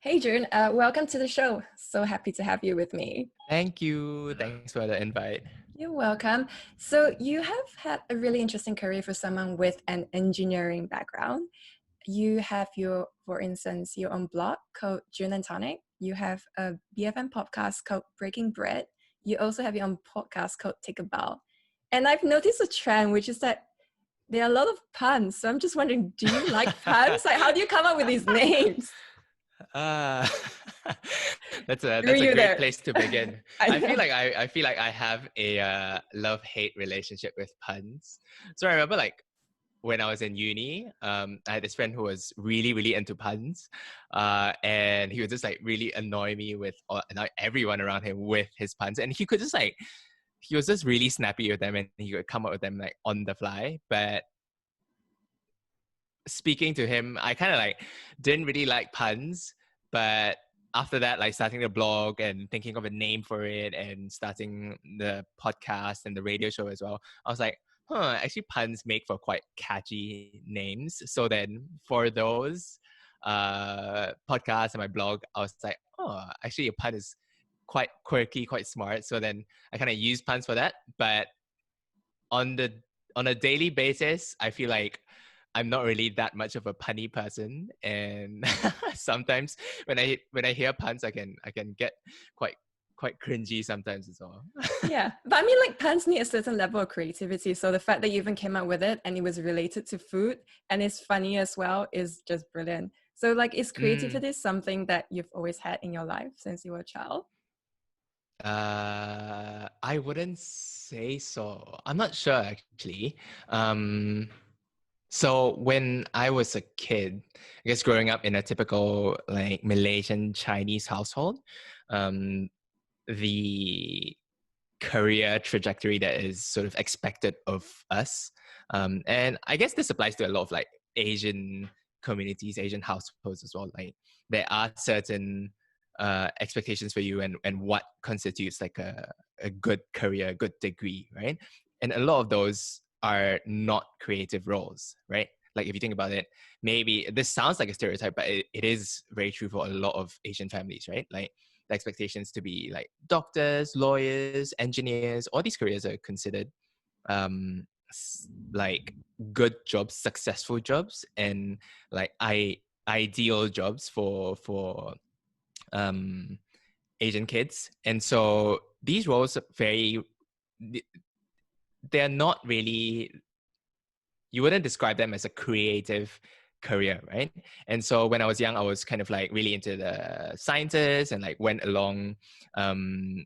Hey Jun, welcome to the show. So happy to have you with me. Thank you. Thanks for the invite. You're welcome. So you have had a really interesting career for someone with an engineering background. You have for instance, your own blog called Jun and Tonic. You have a BFM podcast called Breaking Bread. You also have your own podcast called Take a Bow. And I've noticed a trend, which is that there are a lot of puns. So I'm just wondering, do you like puns? Like, how do you come up with these names? Uh, that's a Were you great there? place to begin. I I feel know. like I feel like I have a love-hate relationship with puns. So I remember like when I was in uni, I had this friend who was really into puns, and he would just like really annoy me with annoy everyone around him with his puns, and he was just really snappy with them, and he would come up with them like on the fly, but speaking to him, I kind of like didn't really like puns, but after that, like starting the blog and thinking of a name for it and starting the podcast and the radio show as well, I was like, actually puns make for quite catchy names. So then for those podcasts and my blog, I was like, actually a pun is quite quirky, quite smart. So then I kind of use puns for that. But on the on a daily basis, I feel like I'm not really that much of a punny person, and sometimes when I hear puns, I can get quite cringy sometimes as well. Yeah, but I mean, like puns need a certain level of creativity. So the fact that you even came up with it and it was related to food and it's funny as well is just brilliant. So, like, is Mm, creativity something that you've always had in your life since you were a child? I wouldn't say so. I'm not sure actually. Um, So when I was a kid, I guess growing up in a typical like Malaysian Chinese household, um, the career trajectory that is sort of expected of us, and I guess this applies to a lot of like Asian communities, Asian households as well. Like there are certain expectations for you and what constitutes like a good career, a good degree, right? And a lot of those are not creative roles, right? Like if you think about it, maybe this sounds like a stereotype, but it is very true for a lot of Asian families, right? Like the expectations to be like doctors, lawyers, engineers, all these careers are considered like good jobs, successful jobs, and like ideal jobs for um Asian kids. And so these roles are they're not really, you wouldn't describe them as a creative career, right? And so when I was young, I was kind of like really into the sciences and like went along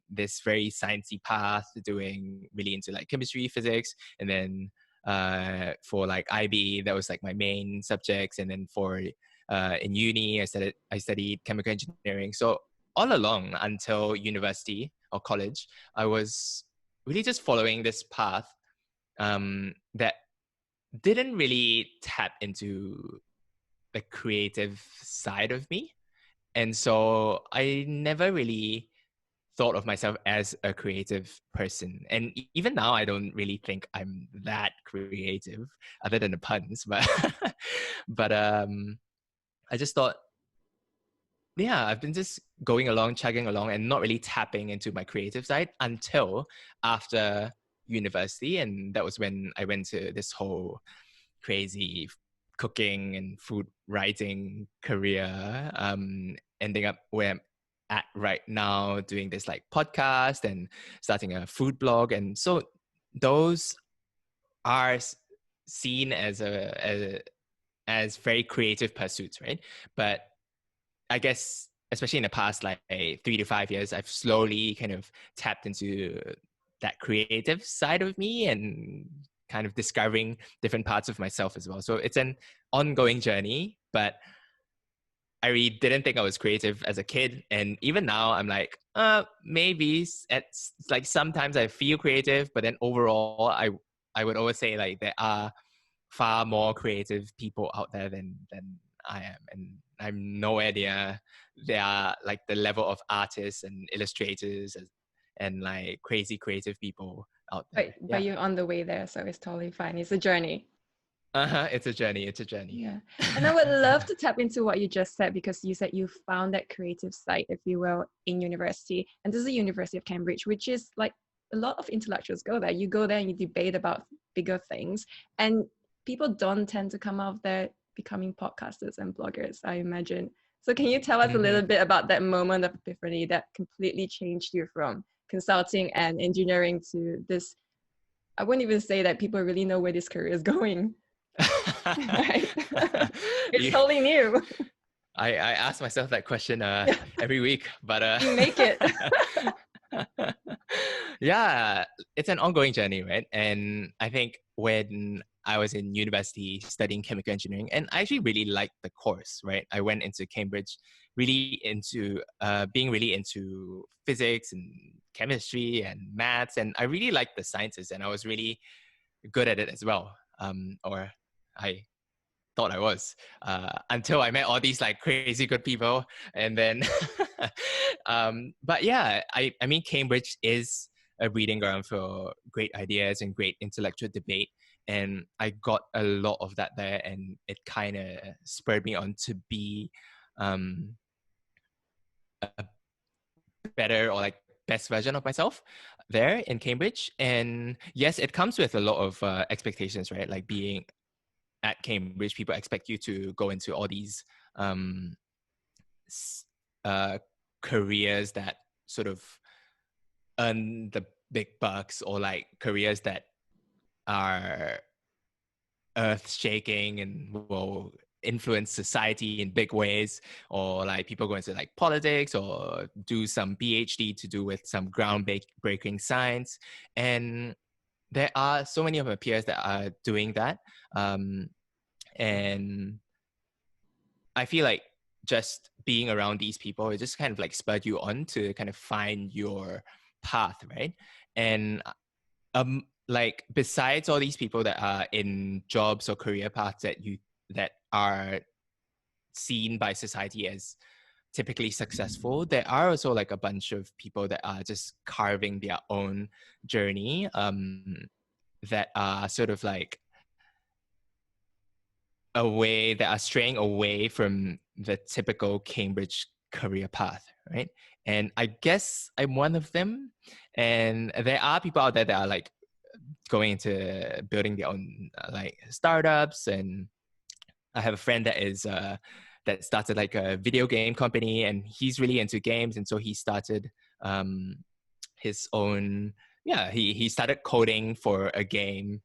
this very sciencey path, doing really into like chemistry, physics, and then for like IB, that was like my main subjects, and then for in uni, I studied chemical engineering. So all along until university or college, I was really just following this path that didn't really tap into the creative side of me. And so I never really thought of myself as a creative person. And even now, I don't really think I'm that creative, other than the puns. But but I just thought, yeah, I've been just going along, chugging along, and not really tapping into my creative side until after university. And that was when I went to this whole crazy cooking and food writing career, ending up where I'm at right now, doing this like podcast and starting a food blog. And so those are seen as as very creative pursuits, right? But I guess especially in the past like 3 to 5 years, I've slowly kind of tapped into that creative side of me and kind of discovering different parts of myself as well. So it's an ongoing journey, but I really didn't think I was creative as a kid. And even now I'm like, maybe it's like sometimes I feel creative, but then overall I would always say like there are far more creative people out there than I am. And I'm nowhere near there are like the level of artists and illustrators and like crazy creative people out there. But Yeah. you're on the way there, so it's totally fine. It's a journey. It's a journey. It's a journey. Yeah. And I would love to tap into what you just said, because you said you found that creative side, if you will, in university. And this is the University of Cambridge, which is like a lot of intellectuals go there. You go there and you debate about bigger things. And people don't tend to come out of there becoming podcasters and bloggers, I imagine. So can you tell us a little bit about that moment of epiphany that completely changed you from consulting and engineering to this? I wouldn't even say that people really know where this career is going. Right. It's totally new. I ask myself that question every week, but You make it. yeah, it's an ongoing journey, right? And I think when I was in university studying chemical engineering, and I actually really liked the course, right? I went into Cambridge really into being really into physics and chemistry and maths, and I really liked the sciences, and I was really good at it as well. Or I thought I was until I met all these like crazy good people, and then but yeah, I mean Cambridge is a breeding ground for great ideas and great intellectual debate, and I got a lot of that there, and it kind of spurred me on to be a better or like best version of myself there in Cambridge. And yes, it comes with a lot of expectations, right? Like being at Cambridge, people expect you to go into all these careers that sort of earn the big bucks, or like careers that are earth shaking and will influence society in big ways, or like people go into like politics or do some PhD to do with some groundbreaking science. And there are so many of my peers that are doing that. And I feel like just being around these people, it just kind of like spurred you on to kind of find your path, right? And like besides all these people that are in jobs or career paths that are seen by society as typically successful, there are also like a bunch of people that are just carving their own journey, that are sort of like that are straying away from the typical Cambridge career path, right? And I guess I'm one of them. And there are people out there that are like going into building their own like startups. And I have a friend that is that started like a video game company, and he's really into games, and so he started his own. Yeah, he started coding for a game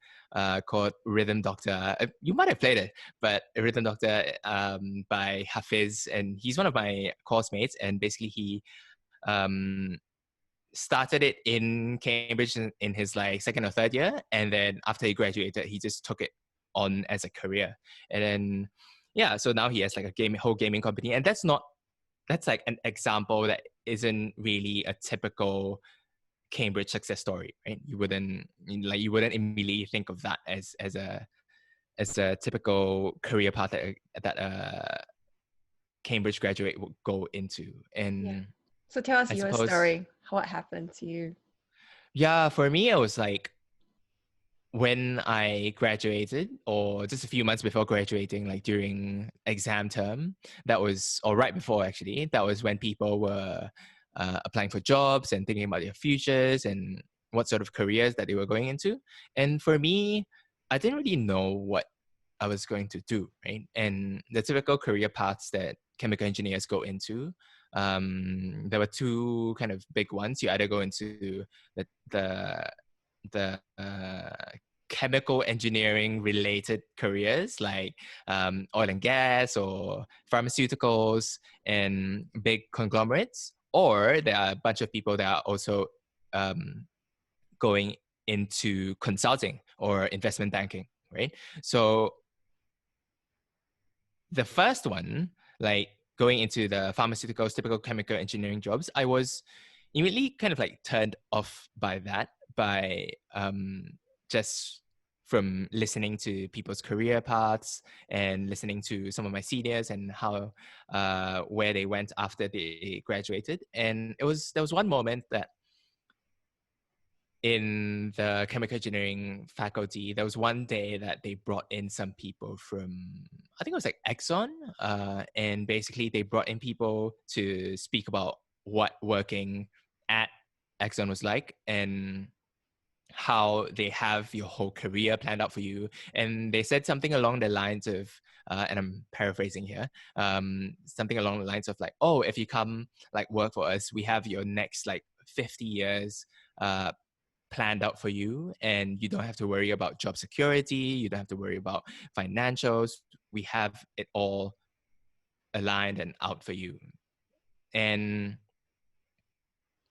called Rhythm Doctor. You might have played it, but Rhythm Doctor by Hafiz, and he's one of my course mates. And basically, he started it in Cambridge in his like second or third year, and then after he graduated, he just took it on as a career. And then yeah, so now he has like a whole gaming company, and that's like an example that isn't really a typical Cambridge success story, right? You wouldn't immediately think of that as a typical career path that a Cambridge graduate would go into. And Yeah. So tell us I your suppose, story. What happened to you? yeah, for me, it was like when I graduated, or just a few months before graduating, like during exam term, or right before actually, that was when people were applying for jobs and thinking about their futures and what sort of careers that they were going into. And for me, I didn't really know what I was going to do, right? And the typical career paths that chemical engineers go into, there were two kind of big ones. You either go into the chemical engineering related careers like oil and gas or pharmaceuticals and big conglomerates, or there are a bunch of people that are also going into consulting or investment banking, right? So the first one, like going into the pharmaceuticals, typical chemical engineering jobs, I was immediately kind of like turned off by that, by just from listening to people's career paths and listening to some of my seniors and how where they went after they graduated. And there was one moment that in the chemical engineering faculty, there was one day that they brought in some people from, I think it was like Exxon, and basically they brought in people to speak about what working at Exxon was like and how they have your whole career planned out for you. And they said something along the lines of, and I'm paraphrasing here, something along the lines of like, oh, if you come like work for us, we have your next like 50 years planned out for you, and you don't have to worry about job security, you don't have to worry about financials. We have it all aligned and out for you. And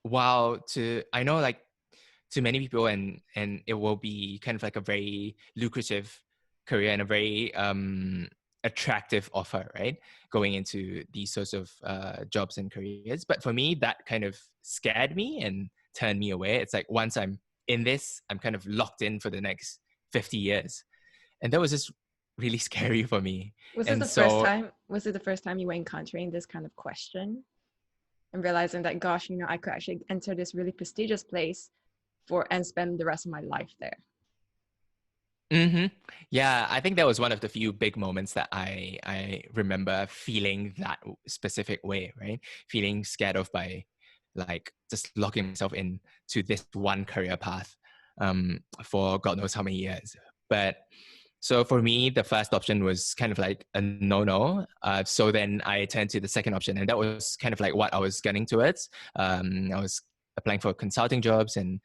while to I know like to many people, and it will be kind of like a very lucrative career and a very attractive offer, right, going into these sorts of jobs and careers. But for me, that kind of scared me and turned me away. It's like once I'm in this, I'm kind of locked in for the next 50 years, and that was just really scary for me. Was it And the first so time? Was it the first time you were encountering this kind of question and realizing that, gosh, I could actually enter this really prestigious place and spend the rest of my life there? hmm. Yeah, I think that was one of the few big moments that I remember feeling that specific way, right? Feeling scared of by like just locking myself in to this one career path for God knows how many years. But so for me, the first option was kind of like a no-no. So then I turned to the second option, and that was kind of like what I was getting towards. I was applying for consulting jobs and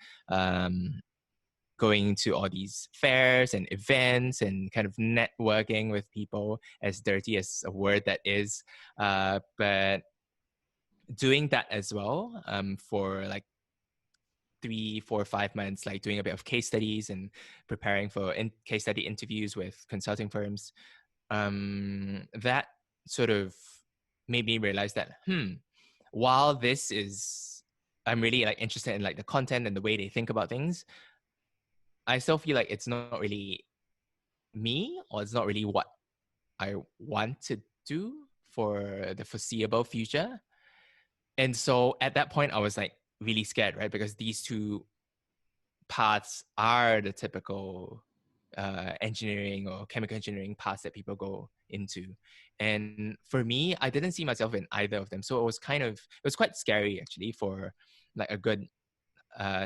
going to all these fairs and events and kind of networking with people, as dirty as a word that is. But doing that as well for like 3, 4, 5 months, like doing a bit of case studies and preparing for case study interviews with consulting firms, that sort of made me realize that, while this is, I'm really like interested in like the content and the way they think about things, I still feel like it's not really me, or it's not really what I want to do for the foreseeable future. And so at that point, I was like really scared, right? Because these two paths are the typical engineering or chemical engineering paths that people go into. And for me, I didn't see myself in either of them. So it was quite scary actually for like a good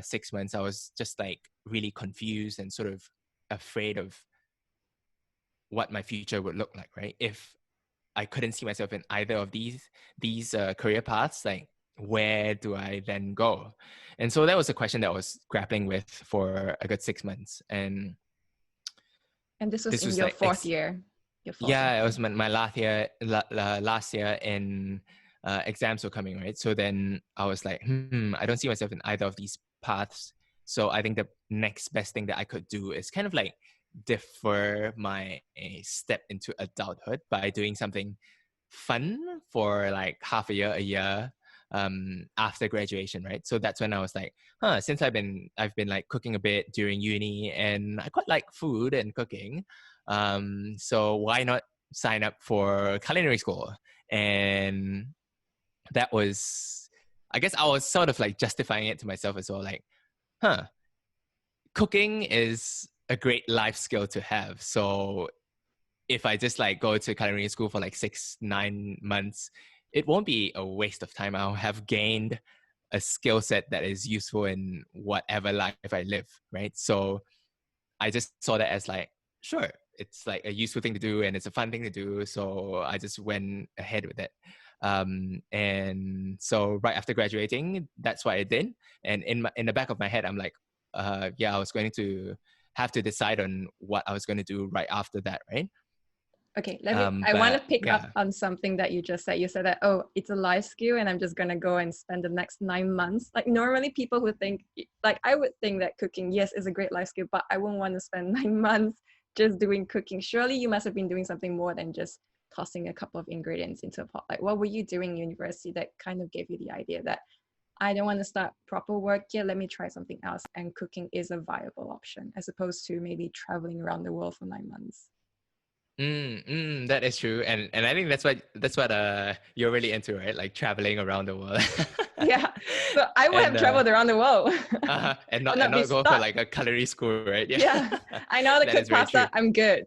6 months. I was just like really confused and sort of afraid of what my future would look like, right? If I couldn't see myself in either of these career paths, like where do I then go? And so that was a question that I was grappling with for a good 6 months. And this was This in was your like fourth year, your fourth yeah, it year. was my last year, and exams were coming, right? So then I was like, I don't see myself in either of these paths. So I think the next best thing that I could do is kind of like defer my step into adulthood by doing something fun for like half a year after graduation, right? So that's when I was like, since I've been like cooking a bit during uni, and I quite like food and cooking, so why not sign up for culinary school? And that was, I guess I was sort of like justifying it to myself as well, like, huh, cooking is a great life skill to have. So if I just like go to culinary school for like 6, 9 months, it won't be a waste of time. I'll have gained a skill set that is useful in whatever life I live, right? So I just saw that as like, sure, it's like a useful thing to do and it's a fun thing to do. So I just went ahead with it. And so right after graduating, that's what I did. And in the back of my head, I'm like, yeah, I was going to have to decide on what I was going to do right after that, right? Okay, I want to But pick up yeah. on something that you just said. You said that, oh, it's a life skill and I'm just going to go and spend the next 9 months. Like normally people who think, like I would think that cooking, yes, is a great life skill, but I won't want to spend 9 months just doing cooking. Surely you must have been doing something more than just tossing a couple of ingredients into a pot. Like what were you doing in university that kind of gave you the idea that I don't want to start proper work yet, let me try something else. And cooking is a viable option as opposed to maybe traveling around the world for 9 months. That is true, and I think that's what you're really into, right? Like traveling around the world, Yeah. So I would have and traveled around the world. and I'll not not be go for stuck. like a culinary school, right? Yeah, Yeah. I know how to that cook is very true. pasta. I'm good.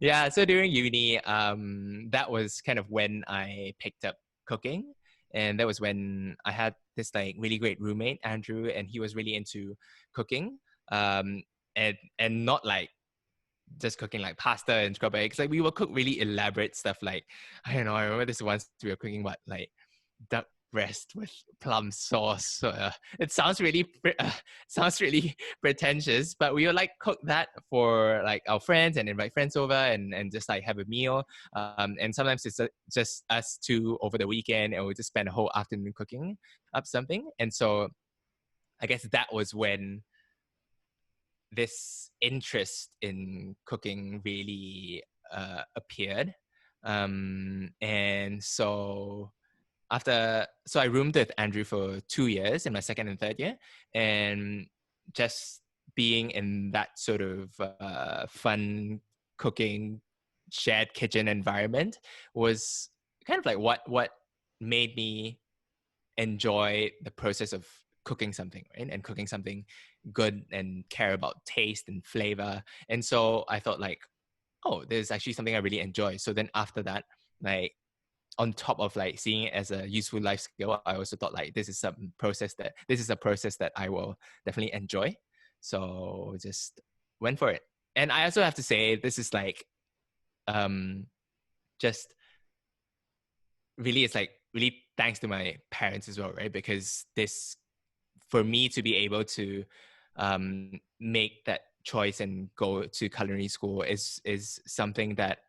Yeah, so during uni, that was kind of when I picked up cooking, and that was when I had this like really great roommate, Andrew, and he was really into cooking, um, and not like just cooking like pasta and scrambled eggs. Like we will cook really elaborate stuff. Like I don't know. I remember this once we were cooking what like duck breast with plum sauce. It sounds really sounds really pretentious, but we would like cook that for like our friends and invite friends over and just like have a meal. And sometimes it's just us two over the weekend, and we just spend a whole afternoon cooking up something. And so I guess that was when this interest in cooking really appeared. And so so I roomed with Andrew for 2 years in my second and third year, and just being in that sort of fun cooking shared kitchen environment was kind of like what made me enjoy the process of cooking something, right? And cooking something good and care about taste and flavor. And so I thought like, oh, there's actually something I really enjoy. So then after that, like on top of like seeing it as a useful life skill, I also thought like this is a process that I will definitely enjoy. So just went for it. And I also have to say this is like um just really it's like really thanks to my parents as well, right? Because this for me to be able to make that choice and go to culinary school is something that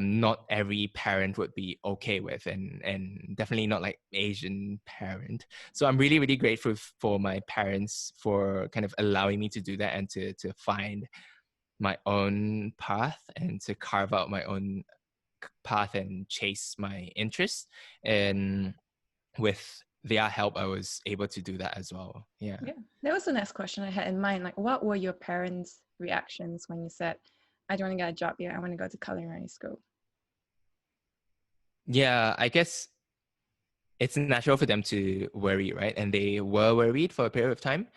not every parent would be okay with, and definitely not like Asian parent. So I'm really really grateful for my parents for kind of allowing me to do that and to find my own path and to carve out my own path and chase my interests. And with their help, I was able to do that as well. Yeah. Yeah. That was the next question I had in mind. Like, what were your parents' reactions when you said, I don't want to get a job yet, I want to go to culinary school? Yeah, I guess it's natural for them to worry, right? And they were worried for a period of time.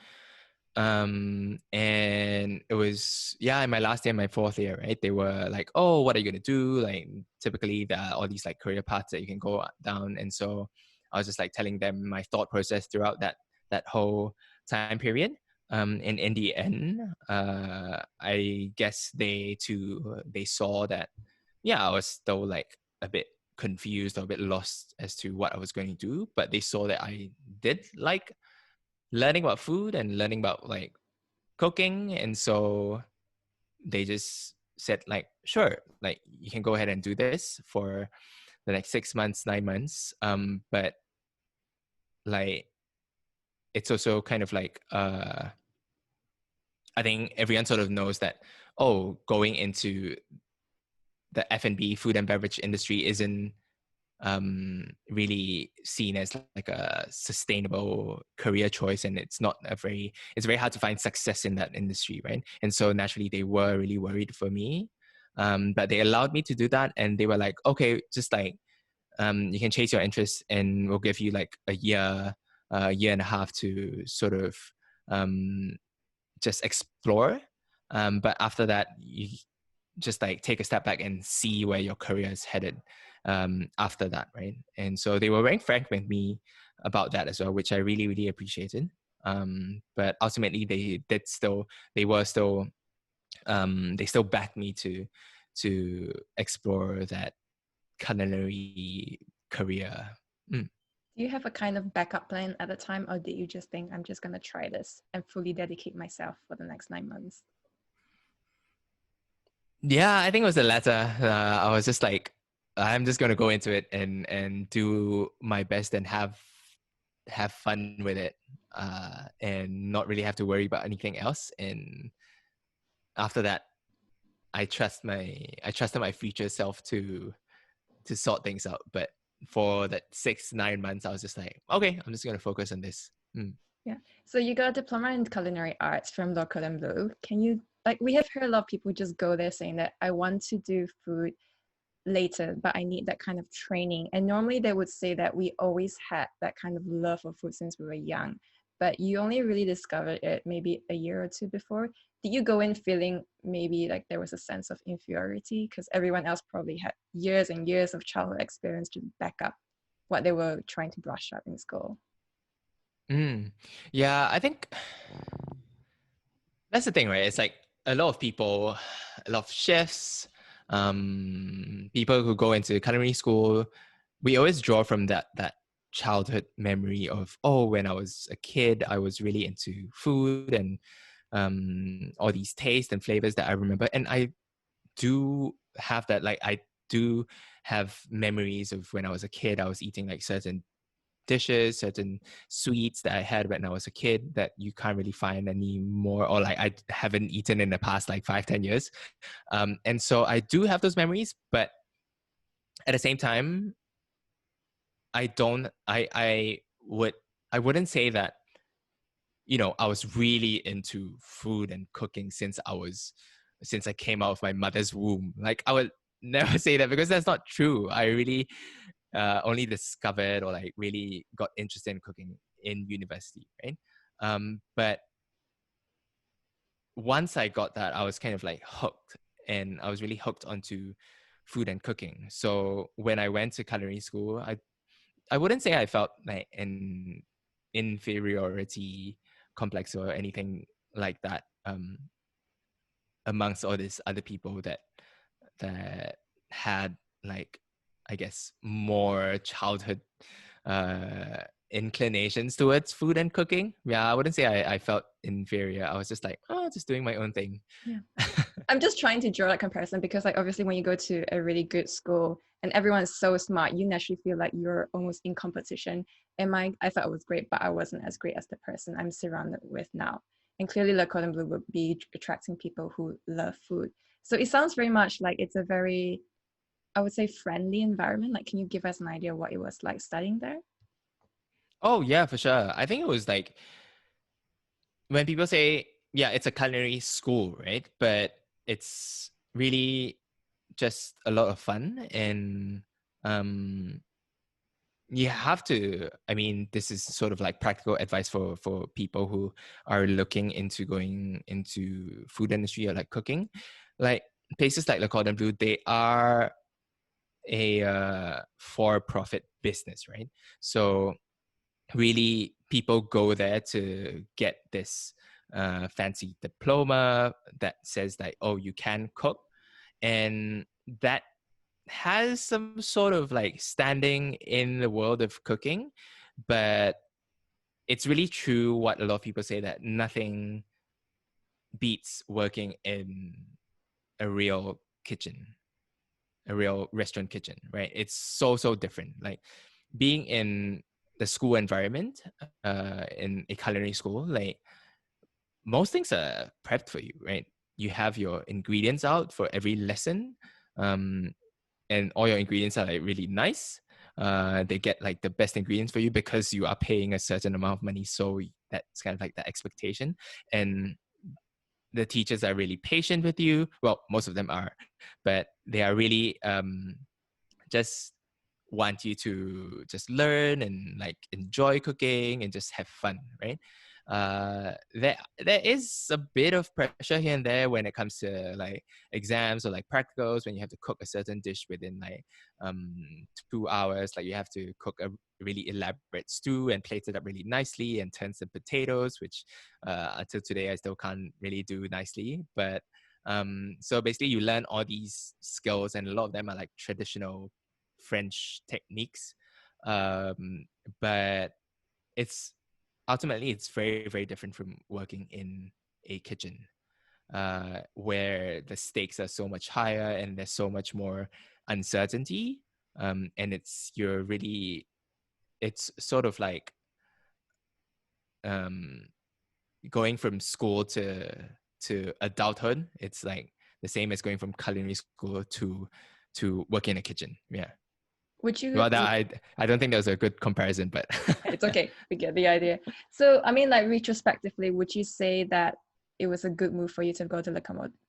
And it was, yeah, in my last year, my fourth year, right? They were like, oh, what are you going to do? Like, typically, there are all these like career paths that you can go down. And so I was just like telling them my thought process throughout that whole time period. And in the end, I guess they saw that, yeah, I was still like a bit confused or a bit lost as to what I was going to do, but they saw that I did like learning about food and learning about like cooking. And so they just said like, sure, like you can go ahead and do this for the next 6 months, 9 months. But like it's also kind of like I think everyone sort of knows that, oh, going into the F&B food and beverage industry isn't really seen as like a sustainable career choice, and it's very hard to find success in that industry, right? And so naturally they were really worried for me, but they allowed me to do that, and they were like, okay, just like you can chase your interests, and we'll give you like a year and a half to sort of um, just explore, but after that you just like take a step back and see where your career is headed after that, right? And so they were very frank with me about that as well, which I really really appreciated. But ultimately they were still they still backed me to explore that culinary career. Do you have a kind of backup plan at the time, or did you just think, I'm just going to try this and fully dedicate myself for the next 9 months? Yeah, I think it was the latter. I was just like, I'm just gonna go into it and do my best and have fun with it, and not really have to worry about anything else. And after that, I trusted my future self to sort things out. But for that 6 9 months, I was just like, okay, I'm just gonna focus on this. Yeah. So you got a diploma in culinary arts from Local and Bleu. Can you like we have heard a lot of people just go there saying that I want to do food later, but I need that kind of training. And normally they would say that we always had that kind of love for food since we were young, but you only really discovered it maybe a year or two before. Did you go in feeling maybe like there was a sense of inferiority because everyone else probably had years and years of childhood experience to back up what they were trying to brush up in school? Yeah, I think that's the thing, right? It's like a lot of people, a lot of chefs, people who go into culinary school, we always draw from that childhood memory of, oh, when I was a kid, I was really into food and all these tastes and flavors that I remember. And I do have that, like I do have memories of when I was a kid, I was eating like certain dishes, certain sweets that I had when I was a kid that you can't really find anymore, or like I haven't eaten in the past like 5-10 years. And so I do have those memories, but at the same time, I don't, I wouldn't say that, you know, I was really into food and cooking since I came out of my mother's womb. Like I would never say that because that's not true. I really only discovered or like really got interested in cooking in university, right? But once I got that, I was kind of like hooked, and I was really hooked onto food and cooking. So when I went to culinary school, I wouldn't say I felt like an inferiority complex or anything like that amongst all these other people that had like, I guess, more childhood inclinations towards food and cooking. Yeah, I wouldn't say I felt inferior. I was just like, oh, just doing my own thing. Yeah. I'm just trying to draw that comparison because like obviously when you go to a really good school and everyone is so smart, you naturally feel like you're almost in competition. And I thought it was great, but I wasn't as great as the person I'm surrounded with now. And clearly Le Cordon Bleu would be attracting people who love food. So it sounds very much like it's a very, I would say, friendly environment. Like, can you give us an idea what it was like studying there? Oh yeah, for sure. I think it was like when people say, yeah, it's a culinary school, right? But it's really just a lot of fun, and um you have to, I mean, this is sort of like practical advice for people who are looking into going into food industry or like cooking. Like places like Le Cordon Bleu, they are a for-profit business, right? So really people go there to get this fancy diploma that says like, oh, you can cook, and that has some sort of like standing in the world of cooking. But it's really true what a lot of people say, that nothing beats working in a real kitchen, a real restaurant kitchen, right? It's so different. Like being in the school environment, in a culinary school, like most things are prepped for you, right? You have your ingredients out for every lesson, and all your ingredients are like really nice. They get like the best ingredients for you because you are paying a certain amount of money. So that's kind of like the expectation. And the teachers are really patient with you. Well, most of them are, but they are really just want you to just learn and like enjoy cooking and just have fun, right? There is a bit of pressure here and there when it comes to like exams or like practicals, when you have to cook a certain dish within like 2 hours. Like you have to cook a really elaborate stew and plate it up really nicely and turn some potatoes, which until today I still can't really do nicely. But so basically you learn all these skills, and a lot of them are like traditional French techniques, but it's ultimately it's very different from working in a kitchen, where the stakes are so much higher and there's so much more uncertainty, and it's sort of like going from school to adulthood. It's like the same as going from culinary school to work in a kitchen. Yeah. Would you, Well, I don't think that was a good comparison, but it's okay, we get the idea. So I mean, like retrospectively, would you say that it was a good move for you to go to the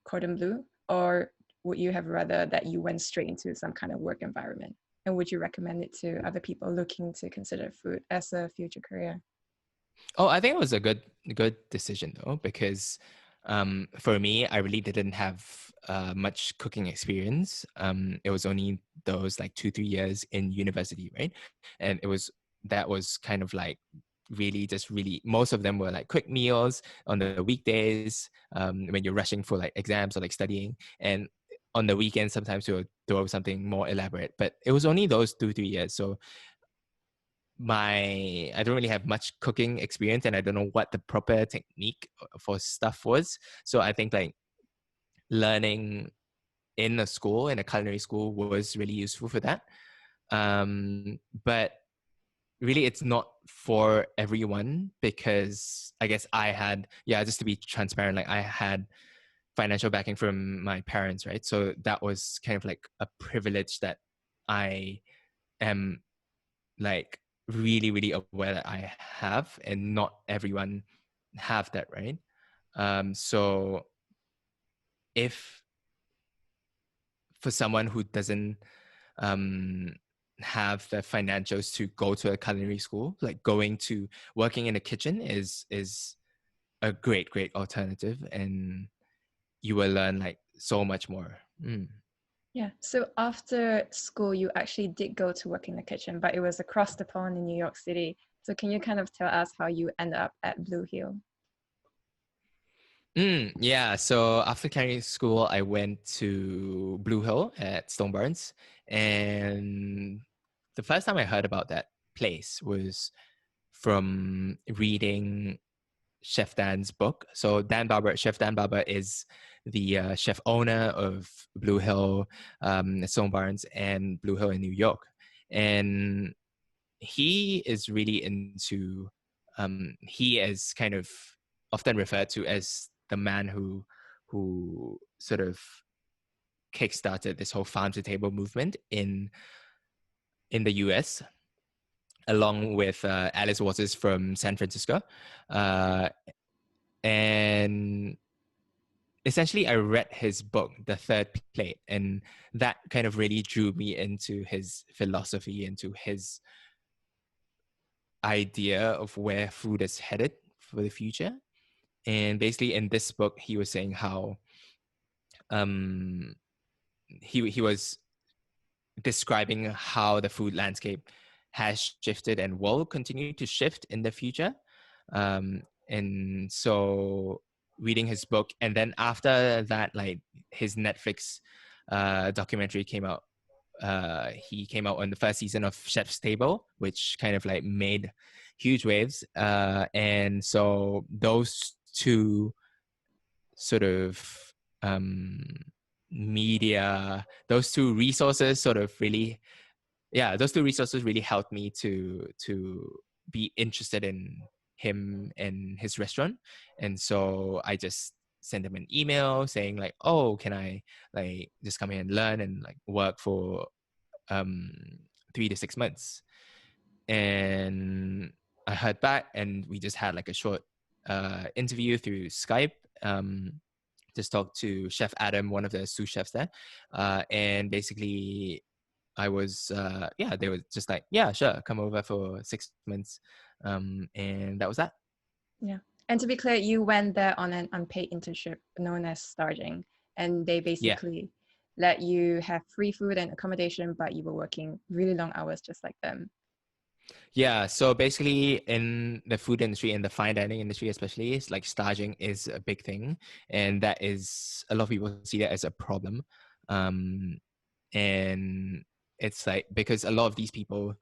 Cordon Bleu, or would you have rather that you went straight into some kind of work environment? And would you recommend it to other people looking to consider food as a future career? Oh, I think it was a good decision though, because for me, I really didn't have much cooking experience. It was only those like 2-3 years in university, right? And that was kind of like really most of them were like quick meals on the weekdays, when you're rushing for like exams or like studying, and on the weekends sometimes you'll throw something more elaborate. But it was only those 2-3 years, so I don't really have much cooking experience, and I don't know what the proper technique for stuff was. So I think like learning in a culinary school was really useful for that. But really it's not for everyone, because I guess just to be transparent, like I had financial backing from my parents, right? So that was kind of like a privilege that I am like really aware that I have, and not everyone have that, right? So if for someone who doesn't um, have the financials to go to a culinary school, like working in a kitchen is a great alternative, and you will learn like so much more. Yeah. So after school, you actually did go to work in the kitchen, but it was across the pond in New York City. So can you kind of tell us how you end up at Blue Hill? Yeah, so after culinary school, I went to Blue Hill at Stone Barns, and the first time I heard about that place was from reading Chef Dan's book. So Chef Dan Barber is the chef owner of Blue Hill, Stone Barns, and Blue Hill in New York, and he is really into. He is kind of often referred to as the man who sort of kickstarted this whole farm to table movement in the US, along with Alice Waters from San Francisco. Uh, and essentially, I read his book, The Third Plate, and that kind of really drew me into his philosophy, into his idea of where food is headed for the future. And basically, in this book, he was saying how um, he was describing how the food landscape has shifted and will continue to shift in the future. And so reading his book, and then after that, like his Netflix documentary came out. He came out on the first season of Chef's Table, which kind of like made huge waves. And so those two sort of um, those two resources sort of really, those two resources really helped me to be interested in him and his restaurant. And so I just sent him an email saying like, oh, can I like just come here and learn and like work for 3 to 6 months? And I heard back, and we just had like a short interview through Skype. Just talked to Chef Adam, one of the sous chefs there, and basically I was they were just like, yeah, sure, come over for 6 months, and that was that. Yeah. And to be clear, you went there on an unpaid internship known as Starging, and they Yeah. basically let you have free food and accommodation, but you were working really long hours just like them. Yeah, so basically in the food industry, in the fine dining industry especially, it's like staging is a big thing, and that is, a lot of people see that as a problem. And it's like, because a lot of these people,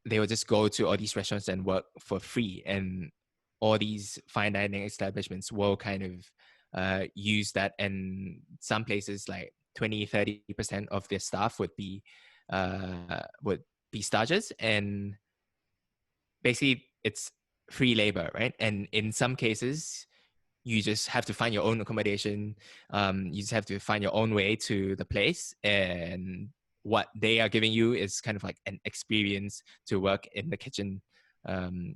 they will just go to all these restaurants and work for free, and all these fine dining establishments will kind of use that, and some places like 20-30% of their staff would be stages, and basically it's free labor, right? And in some cases you just have to find your own accommodation. You just have to find your own way to the place, and what they are giving you is kind of like an experience to work in the kitchen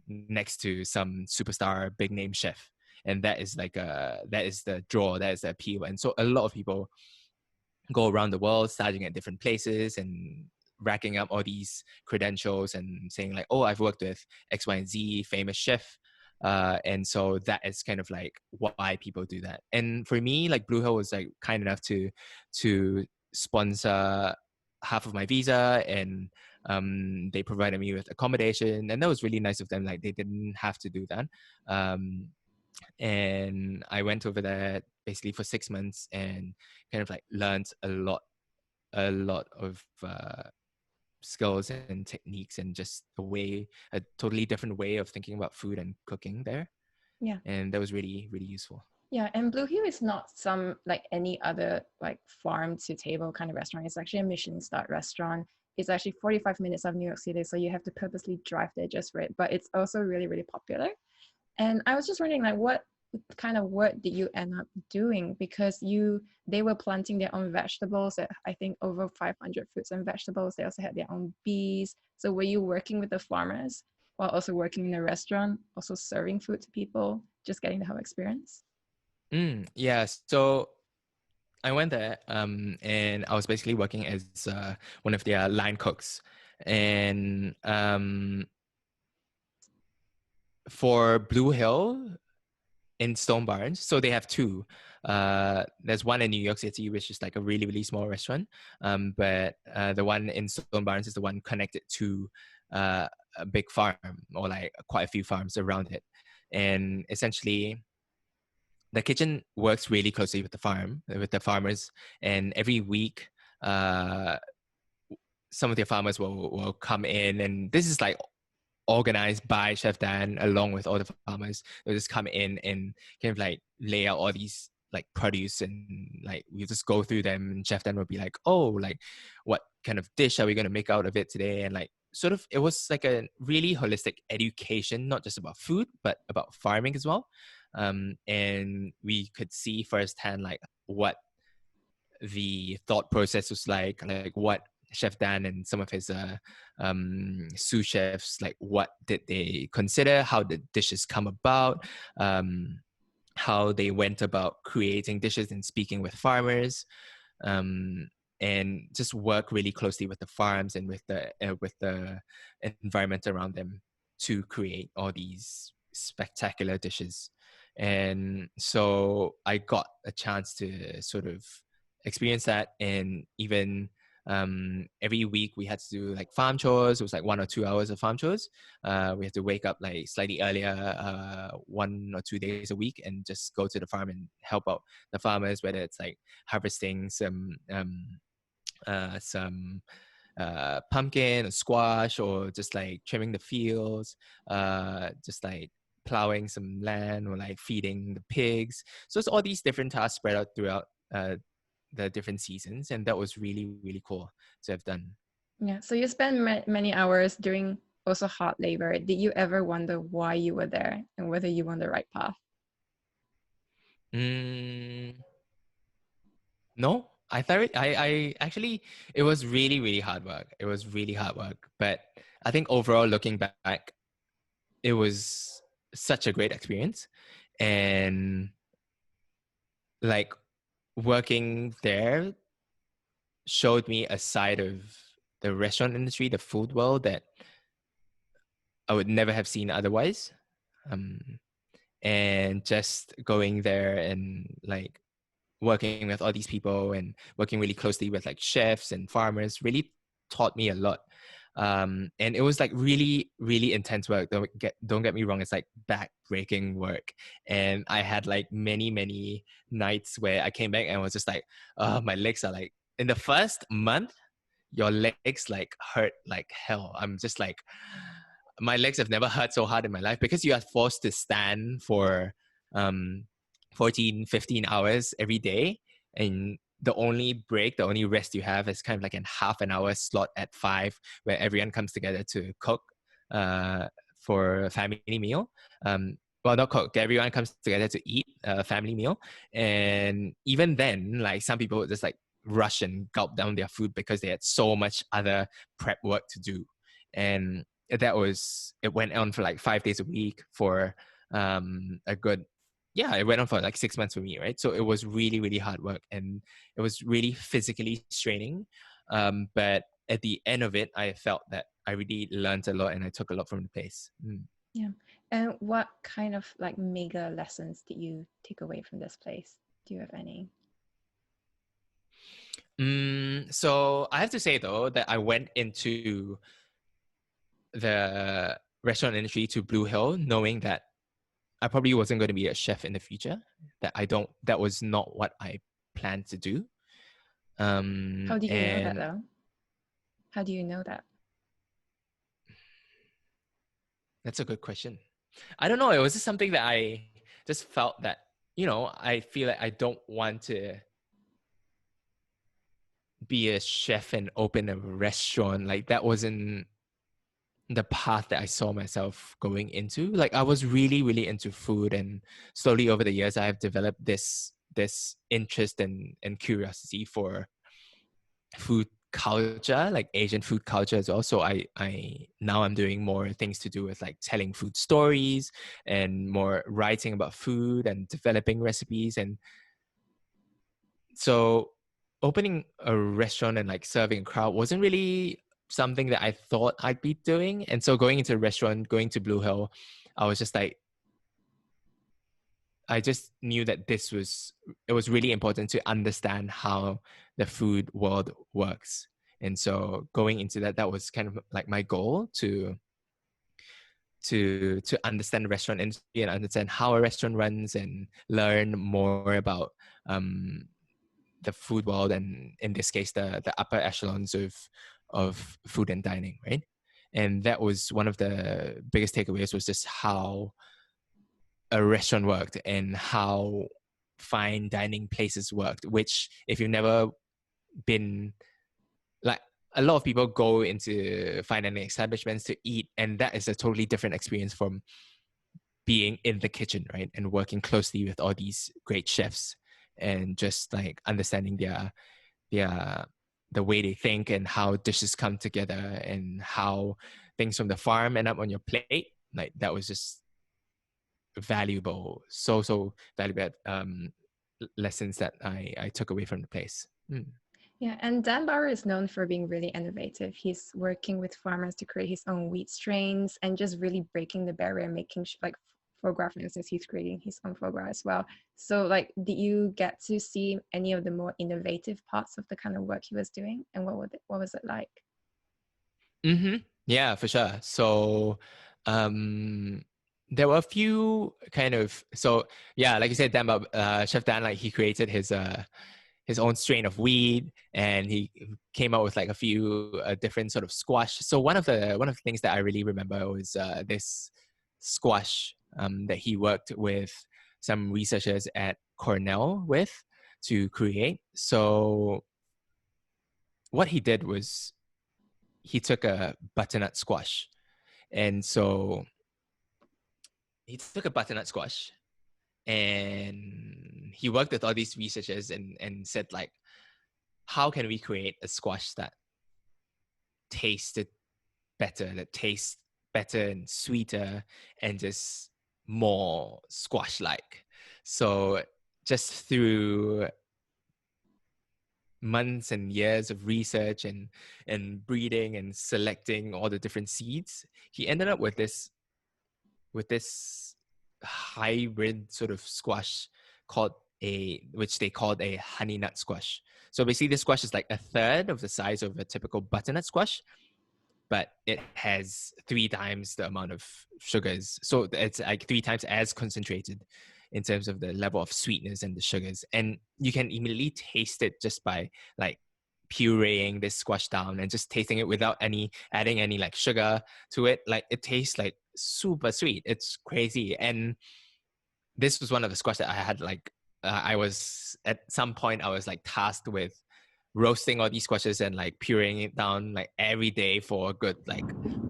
next to some superstar big name chef. And that is the draw, that is the appeal. And so a lot of people go around the world studying at different places and racking up all these credentials and saying like, oh, I've worked with X, Y, and Z famous chef. And so that is kind of like why people do that. And for me, like Blue Hill was like kind enough to sponsor half of my visa, and they provided me with accommodation, and that was really nice of them. Like they didn't have to do that. And I went over there basically for 6 months and kind of like learned a lot of skills and techniques, and just a totally different way of thinking about food and cooking there. Yeah. And that was really, really useful. Yeah, and Blue Hill is not some like any other like farm to table kind of restaurant. It's actually a Michelin star restaurant. It's actually 45 minutes of New York City, so you have to purposely drive there just for it. But it's also really, really popular. And I was just wondering, like, what kind of work did you end up doing? Because they were planting their own vegetables. I think over 500 fruits and vegetables. They also had their own bees. So were you working with the farmers while also working in a restaurant, also serving food to people, just getting the whole experience? Yeah. So I went there, and I was basically working as one of their line cooks. And for Blue Hill in Stone Barns, so they have two. There's one in New York City, which is like a really, really small restaurant. But the one in Stone Barns is the one connected to a big farm, or like quite a few farms around it. And essentially, the kitchen works really closely with the farmers, and every week, some of their farmers will come in, and this is like organized by Chef Dan along with all the farmers. They'll just come in and kind of like lay out all these like produce, and like we just go through them, and Chef Dan will be like, oh, like what kind of dish are we going to make out of it today? And like sort of it was like a really holistic education, not just about food but about farming as well. And we could see firsthand like what the thought process was like what Chef Dan and some of his sous chefs, like what did they consider, how did dishes come about, how they went about creating dishes and speaking with farmers, and just work really closely with the farms and with the environment around them to create all these spectacular dishes. And so I got a chance to sort of experience that. And even every week we had to do like farm chores. It was like 1 or 2 hours of farm chores. We had to wake up like slightly earlier 1 or 2 days a week and just go to the farm and help out the farmers, whether it's like harvesting some pumpkin or squash, or just like trimming the fields, just like plowing some land, or like feeding the pigs. So it's all these different tasks spread out throughout the different seasons, and that was really, really cool to have done. Yeah, so you spent many hours doing also hard labor. Did you ever wonder why you were there and whether you were on the right path? No, I thought I actually, it was really, really hard work. It was really hard work. But I think overall, looking back, it was such a great experience. And like working there showed me a side of the restaurant industry, the food world, that I would never have seen otherwise. And just going there and like working with all these people and working really closely with like chefs and farmers really taught me a lot. And it was like really, really intense work. Don't get me wrong, it's like back-breaking work. And I had like many nights where I came back and was just like, oh, my legs are like, in the first month, your legs like hurt like hell. I'm just like, my legs have never hurt so hard in my life, because you are forced to stand for 14, 15 hours every day. And the only rest you have is kind of like a half an hour slot at 5, where everyone comes together to cook for a family meal. Well, not cook, everyone comes together to eat a family meal. And even then, like some people would just like rush and gulp down their food because they had so much other prep work to do. And it went on for like 5 days a week for a good, yeah, it went on for like 6 months for me, right? So it was really, really hard work, and it was really physically straining. But at the end of it, I felt that I really learned a lot and I took a lot from the place. Yeah. And what kind of like mega lessons did you take away from this place? Do you have any? So I have to say though that I went into the restaurant industry to Blue Hill knowing that I probably wasn't going to be a chef in the future. That was not what I planned to do. How do you know that And though? How do you know that? that's a good question. I don't know. It was just something that I just felt that, I feel like I don't want to be a chef and open a restaurant. Like that wasn't the path that I saw myself going into. Like I was really, really into food, and slowly over the years, I have developed this interest and curiosity for food culture, like Asian food culture as well. So I now I'm doing more things to do with like telling food stories and more writing about food and developing recipes. And so opening a restaurant and like serving a crowd wasn't really something that I thought I'd be doing. And so going into a restaurant, going to Blue Hill, I was just like, I just knew that it was really important to understand how the food world works. And so going into that was kind of like my goal to understand the restaurant industry and understand how a restaurant runs and learn more about the food world, and in this case the upper echelons of food and dining, right? And that was one of the biggest takeaways, was just how a restaurant worked and how fine dining places worked, which if you've never been, like, a lot of people go into fine dining establishments to eat, and that is a totally different experience from being in the kitchen, right? And working closely with all these great chefs and just like understanding their the way they think and how dishes come together and how things from the farm end up on your plate. Like that was just valuable, so valuable lessons that I took away from the place. Yeah, and Dan Barber is known for being really innovative. He's working with farmers to create his own wheat strains and just really breaking the barrier, making like foie gras, for instance, he's creating his own foie gras as well. So like, did you get to see any of the more innovative parts of the kind of work he was doing, and what was it like? Yeah, for sure. So there were a few kind of, so yeah, like you said, Dan, Chef Dan, like he created his own strain of weed, and he came out with like a few different sort of squash. So one of the things that I really remember was this squash that he worked with some researchers at Cornell with to create. So what he did was he took a butternut squash, and so he took a butternut squash and he worked with all these researchers and said like, how can we create a squash that tasted better, that tastes better and sweeter and just more squash like. So just through months and years of research and breeding and selecting all the different seeds, he ended up with this hybrid sort of squash which they called a honey nut squash. So basically this squash is like a third of the size of a typical butternut squash, but it has 3 times the amount of sugars. So it's like 3 times as concentrated in terms of the level of sweetness and the sugars. And you can immediately taste it just by like pureeing this squash down and just tasting it without adding any like sugar to it. Like it tastes like super sweet. It's crazy. And this was one of the squash that I had like, I was at some point I was like tasked with roasting all these squashes and like pureeing it down like every day for a good like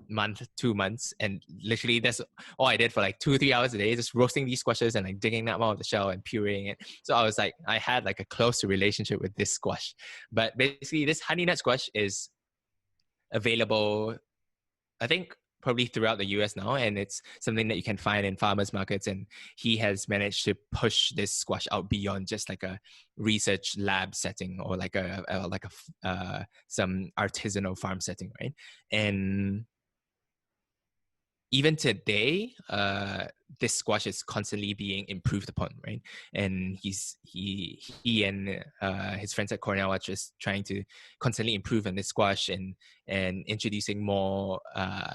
month, 2 months. And literally that's all I did for like 2-3 hours a day, just roasting these squashes and like digging them out of the shell and pureeing it. So I was like, I had like a close relationship with this squash. But basically this honey nut squash is available, I think probably throughout the US now, and it's something that you can find in farmers markets. And he has managed to push this squash out beyond just like a research lab setting or like some artisanal farm setting, right? And even today, this squash is constantly being improved upon, right? And he and his friends at Cornell are just trying to constantly improve on this squash and introducing more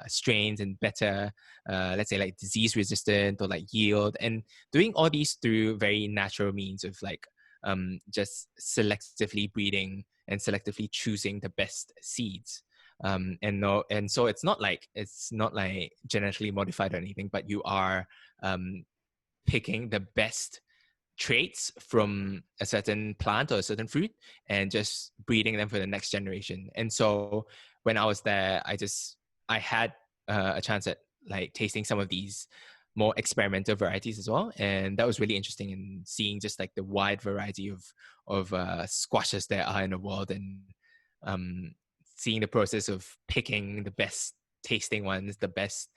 strains and better, let's say like disease resistant or like yield, and doing all these through very natural means of like just selectively breeding and selectively choosing the best seeds. And so it's not like genetically modified or anything, but you are picking the best traits from a certain plant or a certain fruit and just breeding them for the next generation. And so when I was there, I had a chance at like tasting some of these more experimental varieties as well, and that was really interesting in seeing just like the wide variety of squashes there are in the world, and um, seeing the process of picking the best tasting ones, the best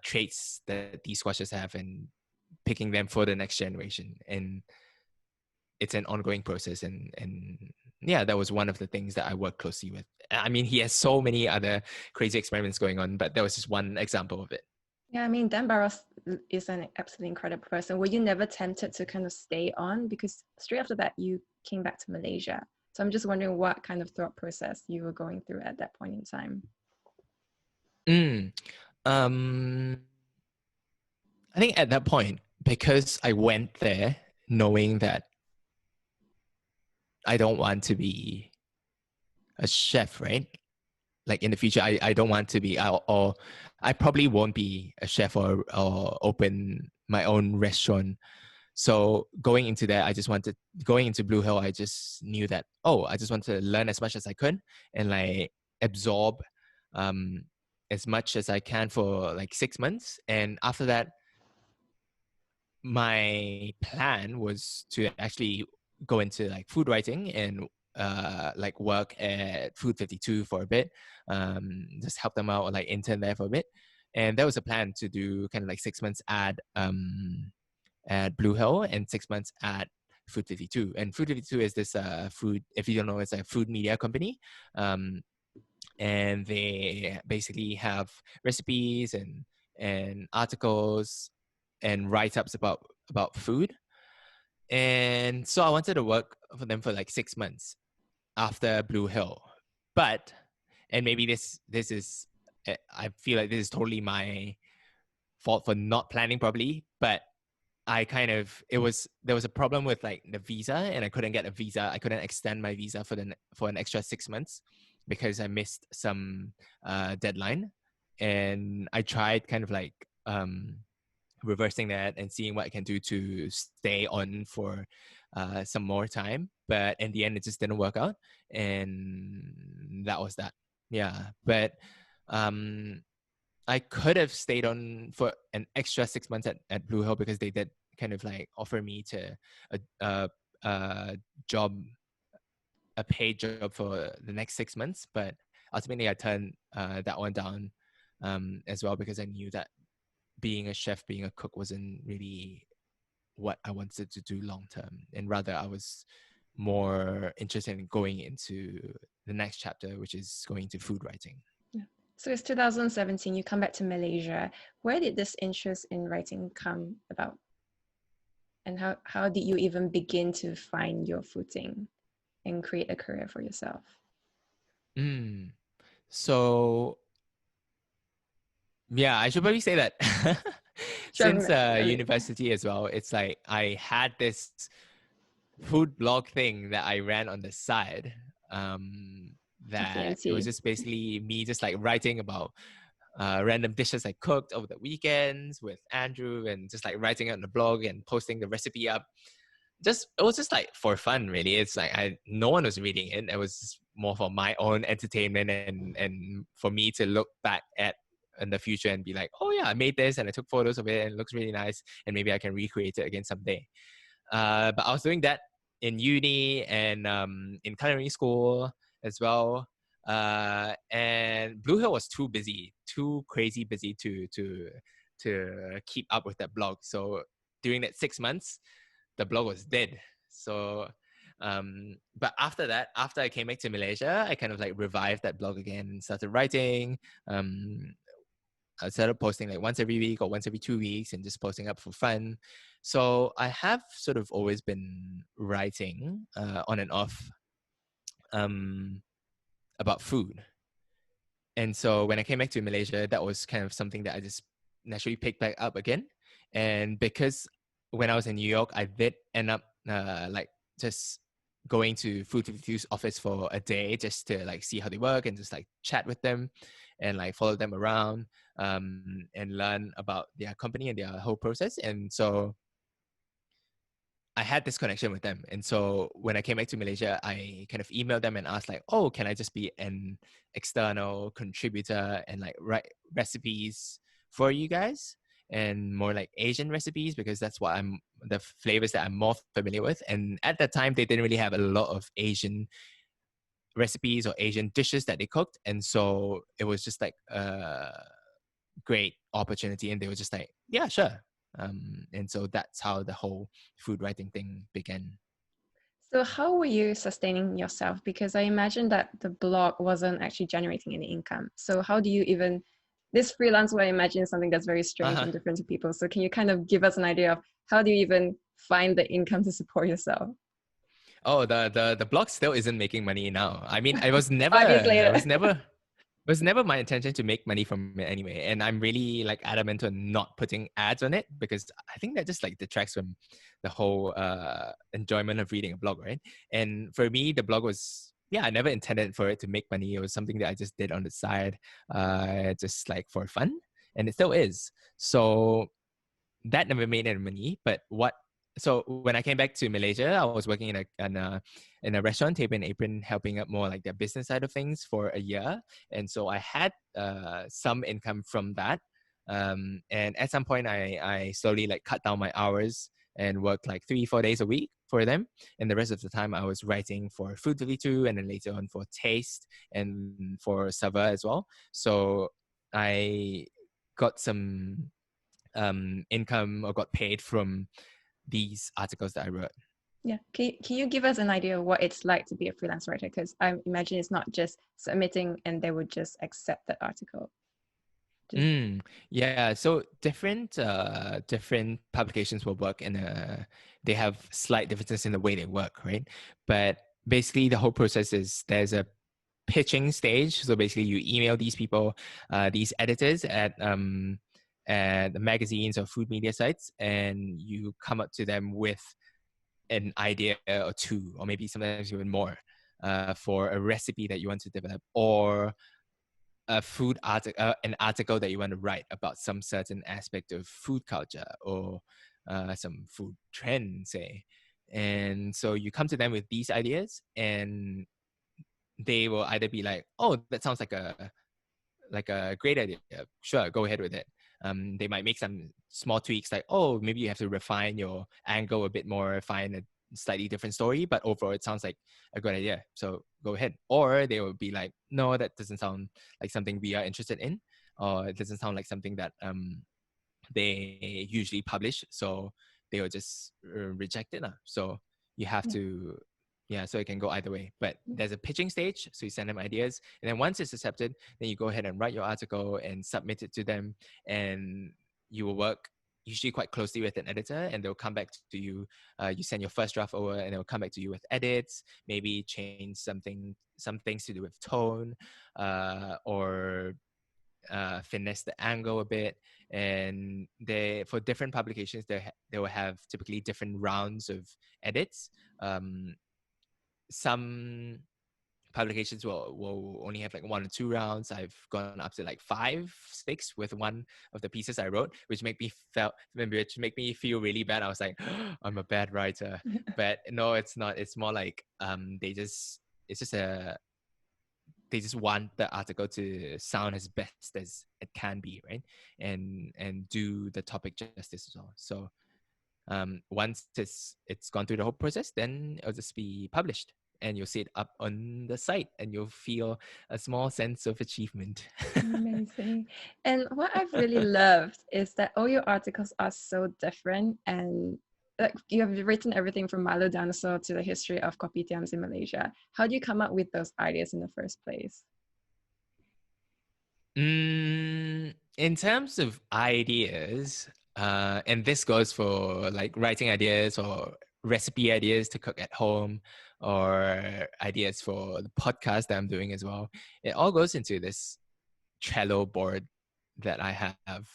traits that these squashes have, and picking them for the next generation. And it's an ongoing process. And yeah, that was one of the things that I worked closely with. I mean, he has so many other crazy experiments going on, but that was just one example of it. Yeah, I mean, Dan Barros is an absolutely incredible person. Were you never tempted to kind of stay on? Because straight after that, you came back to Malaysia. So I'm just wondering what kind of thought process you were going through at that point in time. Um, I think at that point, because I went there knowing that I don't want to be a chef, right? Like in the future, I don't want to be, or I probably won't be a chef or open my own restaurant. So going into that, going into Blue Hill, I just knew that, I just want to learn as much as I could and like absorb um, as much as I can for like 6 months. And after that, my plan was to actually go into like food writing and like work at Food52 for a bit, just help them out or like intern there for a bit. And that was a plan to do kind of like 6 months at Blue Hill and 6 months at Food52. And Food52 is this food, if you don't know, it's a food media company. And they basically have recipes and articles and write-ups about food. And so I wanted to work for them for like 6 months after Blue Hill. But, and maybe this is, I feel like this is totally my fault for not planning properly, but there was a problem with like the visa, and I couldn't get a visa. I couldn't extend my visa for an extra 6 months because I missed some deadline. And I tried kind of like reversing that and seeing what I can do to stay on for some more time. But in the end, it just didn't work out. And that was that. Yeah. But I could have stayed on for an extra 6 months at Blue Hill because they did kind of like offer me to a job, a paid job for the next 6 months. But ultimately, I turned that one down as well because I knew that being a chef, being a cook wasn't really what I wanted to do long term. And rather, I was more interested in going into the next chapter, which is going to food writing. Yeah. So it's 2017, you come back to Malaysia. Where did this interest in writing come about? And how did you even begin to find your footing and create a career for yourself? So, yeah, I should probably say that since university as well, it's like I had this food blog thing that I ran on the side. That it was just basically me just like writing about random dishes I cooked over the weekends with Andrew, and just like writing it on the blog and posting the recipe up. It was just like for fun, really. It's like no one was reading it. It was more for my own entertainment and for me to look back at in the future and be like, oh yeah, I made this and I took photos of it and it looks really nice and maybe I can recreate it again someday. But I was doing that in uni and in culinary school as well. And Blue Hill was too busy, too crazy busy to keep up with that blog. So during that 6 months, the blog was dead. So but after that, after I came back to Malaysia, I kind of like revived that blog again and started writing. I started posting like once every week or once every 2 weeks and just posting up for fun. So I have sort of always been writing on and off about food. And so when I came back to Malaysia, that was kind of something that I just naturally picked back up again. And because when I was in New York, I did end up like just going to Food52's office for a day just to like see how they work and just like chat with them and like follow them around and learn about their company and their whole process. And so I had this connection with them. And so when I came back to Malaysia, I kind of emailed them and asked like, oh, can I just be an external contributor and like write recipes for you guys and more like Asian recipes because that's what the flavors that I'm more familiar with. And at that time, they didn't really have a lot of Asian recipes or Asian dishes that they cooked. And so it was just like a great opportunity. And they were just like, yeah, sure. And so that's how the whole food writing thing began. So how were you sustaining yourself? Because I imagine that the blog wasn't actually generating any income. So how do you even, this freelance, what I imagine is something that's very strange Uh-huh. and different to people. So can you kind of give us an idea of how do you even find the income to support yourself? Oh, the blog still isn't making money now. I mean, 5 years later. it was never my intention to make money from it anyway. And I'm really like adamant on not putting ads on it because I think that just like detracts from the whole enjoyment of reading a blog, right? And for me, the blog was, yeah, I never intended for it to make money. It was something that I just did on the side, just like for fun. And it still is. So that never made any money. But so when I came back to Malaysia, I was working in a restaurant, table and apron, helping up more like the business side of things for a year. And so I had some income from that. And at some point, I slowly like cut down my hours and worked like 3-4 days a week for them. And the rest of the time, I was writing for Food52 and then later on for Taste and for Savuer as well. So I got some income or got paid from these articles that I wrote. Yeah. Can you give us an idea of what it's like to be a freelance writer? Because I imagine it's not just submitting and they would just accept that article. Just Yeah, so different publications will work and they have slight differences in the way they work, right? But basically the whole process is there's a pitching stage. So basically you email these people, these editors at the magazines or food media sites, and you come up to them with an idea or two, or maybe sometimes even more, for a recipe that you want to develop, or a food article, an article that you want to write about some certain aspect of food culture or some food trend, say. And so you come to them with these ideas, and they will either be like, "Oh, that sounds like a great idea. Sure, go ahead with it." They might make some small tweaks like, oh, maybe you have to refine your angle a bit more, find a slightly different story, but overall it sounds like a good idea. So go ahead. Or they will be like, no, that doesn't sound like something we are interested in, or it doesn't sound like something that they usually publish. So they will just reject it. So you have yeah. to, yeah, so it can go either way. But there's a pitching stage. So you send them ideas. And then once it's accepted, then you go ahead and write your article and submit it to them. And you will work usually quite closely with an editor, and they'll come back to you. You send your first draft over, and they'll come back to you with edits, maybe change some things to do with tone, or finesse the angle a bit. And they, for different publications, they will have typically different rounds of edits. Some publications will only have like 1 or 2 rounds. I've gone up to like 5, 6 with one of the pieces I wrote, which make me feel really bad. I was like, I'm a bad writer. But no, it's not. It's more like it's just they just want the article to sound as best as it can be, right? And do the topic justice as well. So once it's gone through the whole process, then it'll just be published. and you'll see it up on the site, and you'll feel a small sense of achievement. Amazing. And what I've really loved is that all your articles are so different, and like you have written everything from Milo dinosaur to the history of kopitiams in Malaysia. How do you come up with those ideas in the first place? In terms of ideas, and this goes for like writing ideas or recipe ideas to cook at home, or ideas for the podcast that I'm doing as well. It all goes into this Trello board that I have.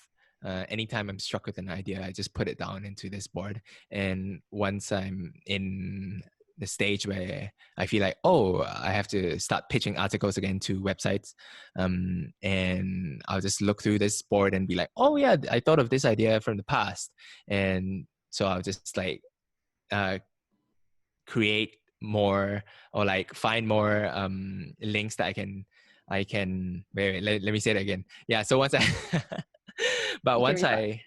Anytime I'm struck with an idea, I just put it down into this board. And once I'm in the stage where I feel like, oh, I have to start pitching articles again to websites, and I'll just look through this board and be like, oh yeah, I thought of this idea from the past. And so I'll just like create more, or like find more links that I can let me say it again. Yeah, so once I but You can once read that. I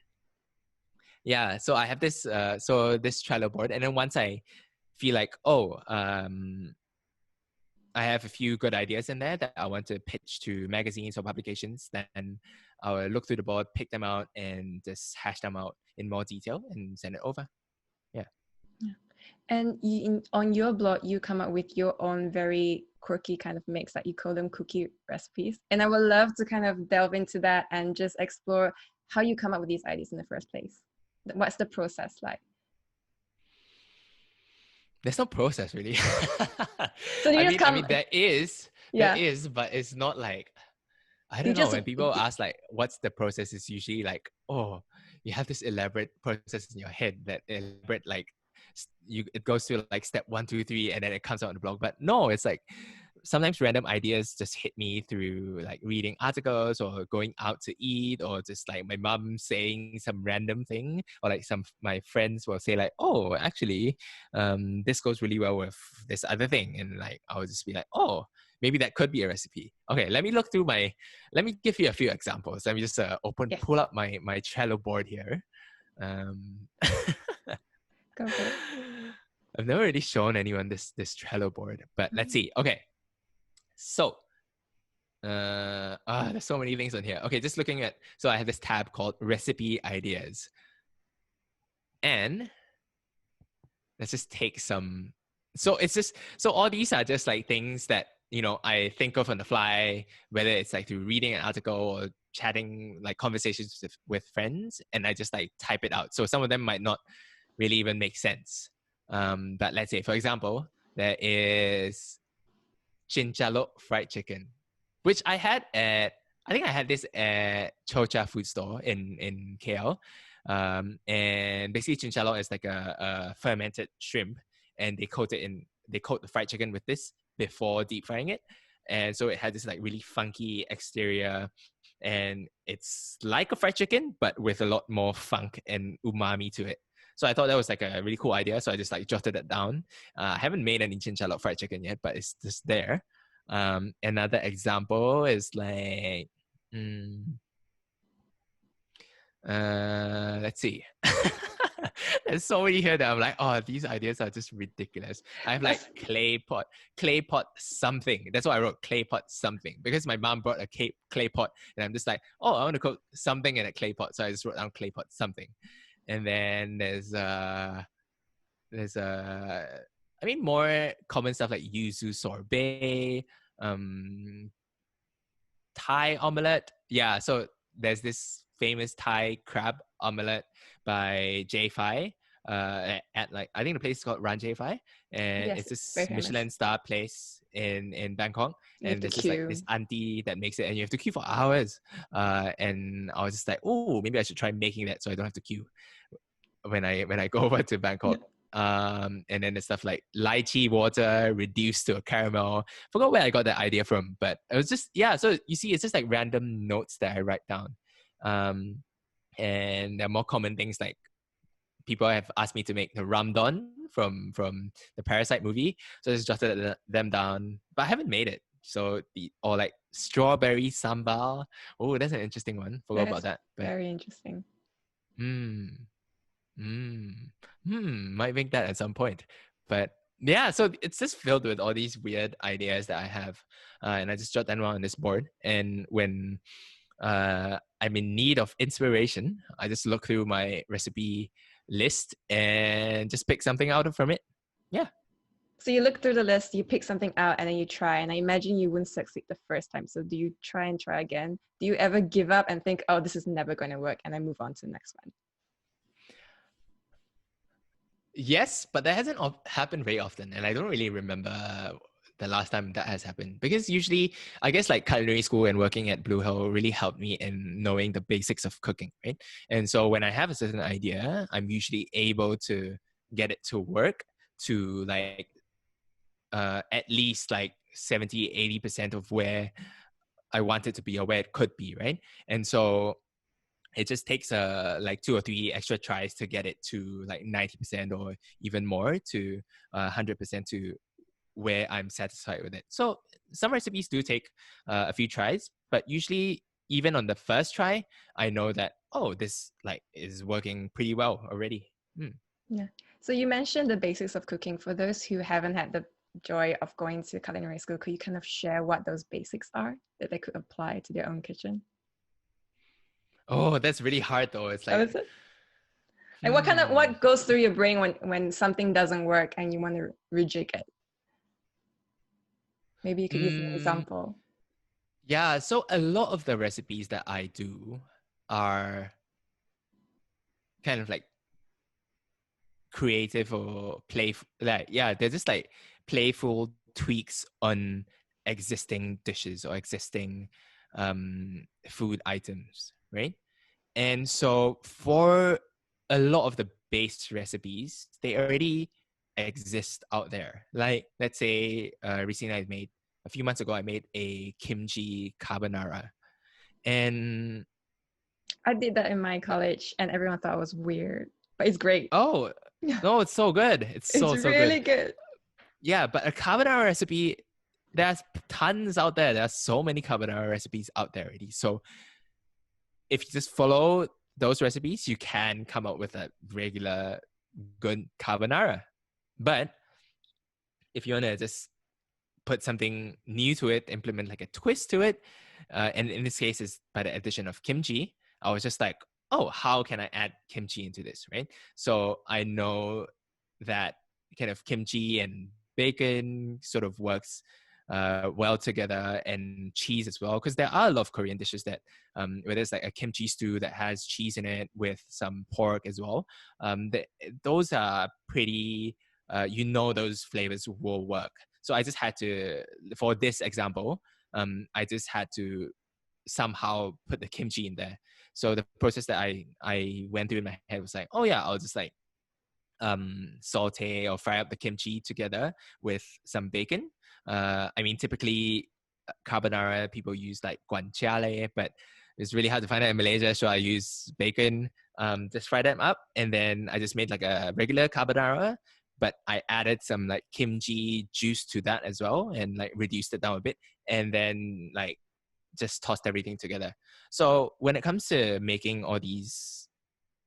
yeah, so I have this so this Trello board, and then once I feel like, oh, I have a few good ideas in there that I want to pitch to magazines or publications, then I'll look through the board, pick them out, and just hash them out in more detail and send it over. Yeah. Yeah. And on your blog, you come up with your own very quirky kind of mix that you call them cookie recipes. And I would love to kind of delve into that and just explore how you come up with these ideas in the first place. What's the process like? There's no process really. So you just I come, mean, there yeah, is, but it's not like, I you don't know. just, When people ask like, what's the process? It's usually like, oh, you have this elaborate process in your head that elaborate like it goes through like step 1, 2, 3, and then it comes out on the blog. But no, it's like sometimes random ideas just hit me through like reading articles or going out to eat, or just like my mom saying some random thing, or like some my friends will say like, oh, actually, this goes really well with this other thing, and like I'll just be like, oh, maybe that could be a recipe. Okay, let me look through let me give you a few examples. Let me just yes, pull up my Trello board here. go for it. I've never really shown anyone this Trello board, but let's see. Okay, so there's so many things on here. Okay, just looking at, so I have this tab called recipe ideas, and let's just take some. So it's just, so all these are just like things that, you know, I think of on the fly, whether it's like through reading an article or chatting, like conversations with friends, and I just like type it out. So some of them might not really even make sense. But let's say, for example, there is chinchalo fried chicken, which I think I had this at Chocha food store in KL. And basically chinchalo is like a fermented shrimp, and they coat the fried chicken with this before deep frying it. And so it had this like really funky exterior, and it's like a fried chicken, but with a lot more funk and umami to it. So I thought that was like a really cool idea. So I just like jotted that down. I haven't made any chinchalo fried chicken yet, but it's just there. Another example is like, let's see. There's so many here that I'm like, oh, these ideas are just ridiculous. I have like clay pot something. That's why I wrote clay pot something, because my mom brought a clay pot, and I'm just like, oh, I want to cook something in a clay pot. So I just wrote down clay pot something. And then there's I mean, more common stuff like yuzu sorbet, Thai omelette. Yeah, so there's this famous Thai crab omelette by J5 at like, I think the place is called Ran J5, and Yes, it's it's very this famous. Michelin star place in Bangkok. You have And to there's just like this queue. auntie that makes it, and you have to queue for hours. And I was just like, oh, maybe I should try making that so I don't have to queue when I go over to Bangkok. And then the stuff like lychee water reduced to a caramel. Forgot where I got that idea from, but it was just, yeah. So you see, it's just like random notes that I write down. And there are more common things like people have asked me to make the ramdon from the Parasite movie, so I just jotted them down, but I haven't made it. So or like strawberry sambal. Oh, that's an interesting one. Forgot That about is that, but very interesting. hmm. Might make that at some point. But yeah, so it's just filled with all these weird ideas that I have, and I just jot them on this board. And when I'm in need of inspiration, I just look through my recipe list and just pick something out from it. Yeah. So you look through the list, you pick something out, and then you try. And I imagine you wouldn't succeed the first time. So do you try and try again? Do you ever give up and think, oh, this is never going to work, and then move on to the next one? Yes, but that hasn't happened very often, and I don't really remember the last time that has happened, because usually I guess like culinary school and working at Blue Hill really helped me in knowing the basics of cooking, right? And so when I have a certain idea, I'm usually able to get it to work to like at least like 70-80% of where I want it to be or where it could be, right? And so it just takes like 2 or 3 extra tries to get it to like 90% or even more to 100% to where I'm satisfied with it. So some recipes do take a few tries, but usually even on the first try, I know that, oh, this like is working pretty well already. Yeah. So you mentioned the basics of cooking. For those who haven't had the joy of going to culinary school, could you kind of share what those basics are that they could apply to their own kitchen? Oh, that's really hard though. It's Oh, like, is it? Like hmm. what goes through your brain when something doesn't work and you want to rejig it? Maybe you could use an Mm, example. yeah, so a lot of the recipes that I do are kind of like creative or playful. Like, yeah, they're just like playful tweaks on existing dishes or existing food items, right? And so for a lot of the base recipes, they already exist out there. Like, let's say recently a few months ago, I made a kimchi carbonara. And I did that in my college and everyone thought it was weird, but it's great. oh, no, it's so good. It's It's so good. really good. Yeah, but a carbonara recipe, there's tons out there. There's so many carbonara recipes out there already. So if you just follow those recipes, you can come up with a regular good carbonara. But if you want to just put something new to it, implement like a twist to it, and in this case is by the addition of kimchi, I was just like, oh, how can I add kimchi into this, right? So I know that kind of kimchi and bacon sort of works well together, and cheese as well, because there are a lot of Korean dishes that where there's like a kimchi stew that has cheese in it with some pork as well. Those are pretty those flavors will work. So I just had to, for this example, I just had to somehow put the kimchi in there. So the process that I went through in my head was like, oh yeah, I'll just like saute or fry up the kimchi together with some bacon. I mean, typically carbonara people use like guanciale, but it's really hard to find it in Malaysia, so I use bacon. Just fry them up, and then I just made like a regular carbonara, but I added some like kimchi juice to that as well, and like reduced it down a bit, and then like just tossed everything together. So when it comes to making all these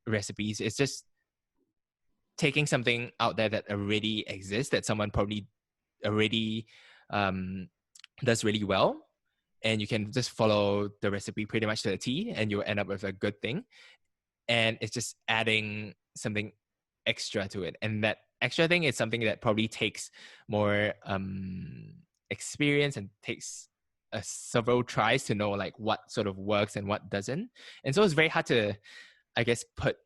recipes, it's just taking something out there that already exists, that someone probably already um, does really well, and you can just follow the recipe pretty much to the T, and you'll end up with a good thing. And it's just adding something extra to it, and that extra thing is something that probably takes more experience and takes several tries to know like what sort of works and what doesn't. And so it's very hard to, I guess, put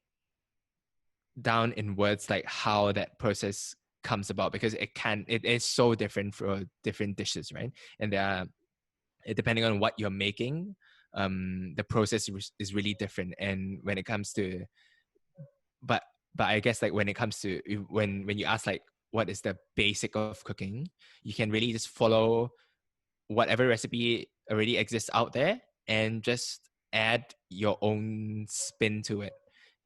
down in words like how that process comes about, because it is so different for different dishes, right? And there are, depending on what you're making, the process is really different. And when it comes to, but I guess like when it comes to, when you ask like what is the basic of cooking, you can really just follow whatever recipe already exists out there and just add your own spin to it.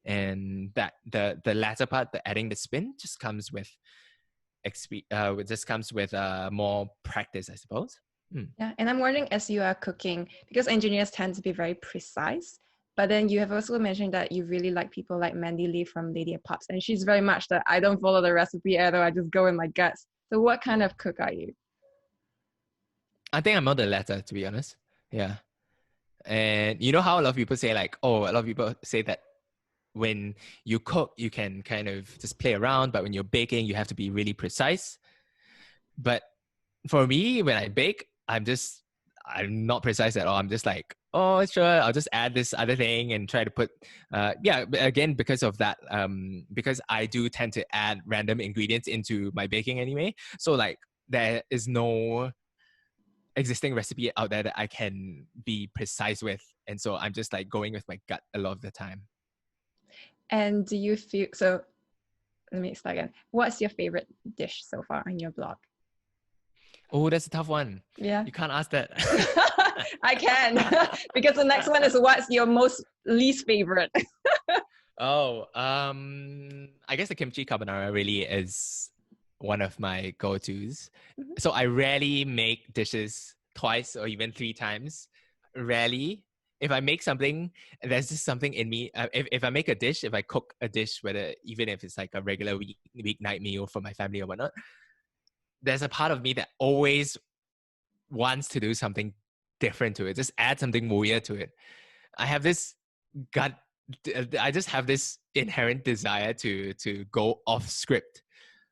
And that the latter part, the adding the spin, just comes with more practice, I suppose. Yeah, and I'm wondering, as you are cooking, because engineers tend to be very precise, But then you have also mentioned that you really like people like Mandy Lee from Lady of Pops, and she's very much that I don't follow the recipe either. I just go in my guts. So what kind of cook are you? I think I'm not the latter, to be honest. Yeah. And you know how a lot of people say like, oh, a lot of people say that when you cook, you can kind of just play around, but when you're baking, you have to be really precise. But for me, when I bake, I'm not precise at all. I'm just like, oh, sure, I'll just add this other thing and try to put, yeah, but again, because of that, because I do tend to add random ingredients into my baking anyway. So like, there is no existing recipe out there that I can be precise with. And so I'm just like going with my gut a lot of the time. And do you feel so? Let me start again. What's your favorite dish so far on your blog? Oh, that's a tough one. Yeah. You can't ask that. I can because the next one is what's your most least favorite? Oh, I guess the kimchi carbonara really is one of my go-tos. Mhm. So I rarely make dishes twice or even three times. Rarely. If I make something, there's just something in me. If I make a dish, if I cook a dish, whether even if it's like a regular weeknight meal for my family or whatnot, there's a part of me that always wants to do something different to it. Just add something weird to it. I have this gut. I just have this inherent desire to go off script.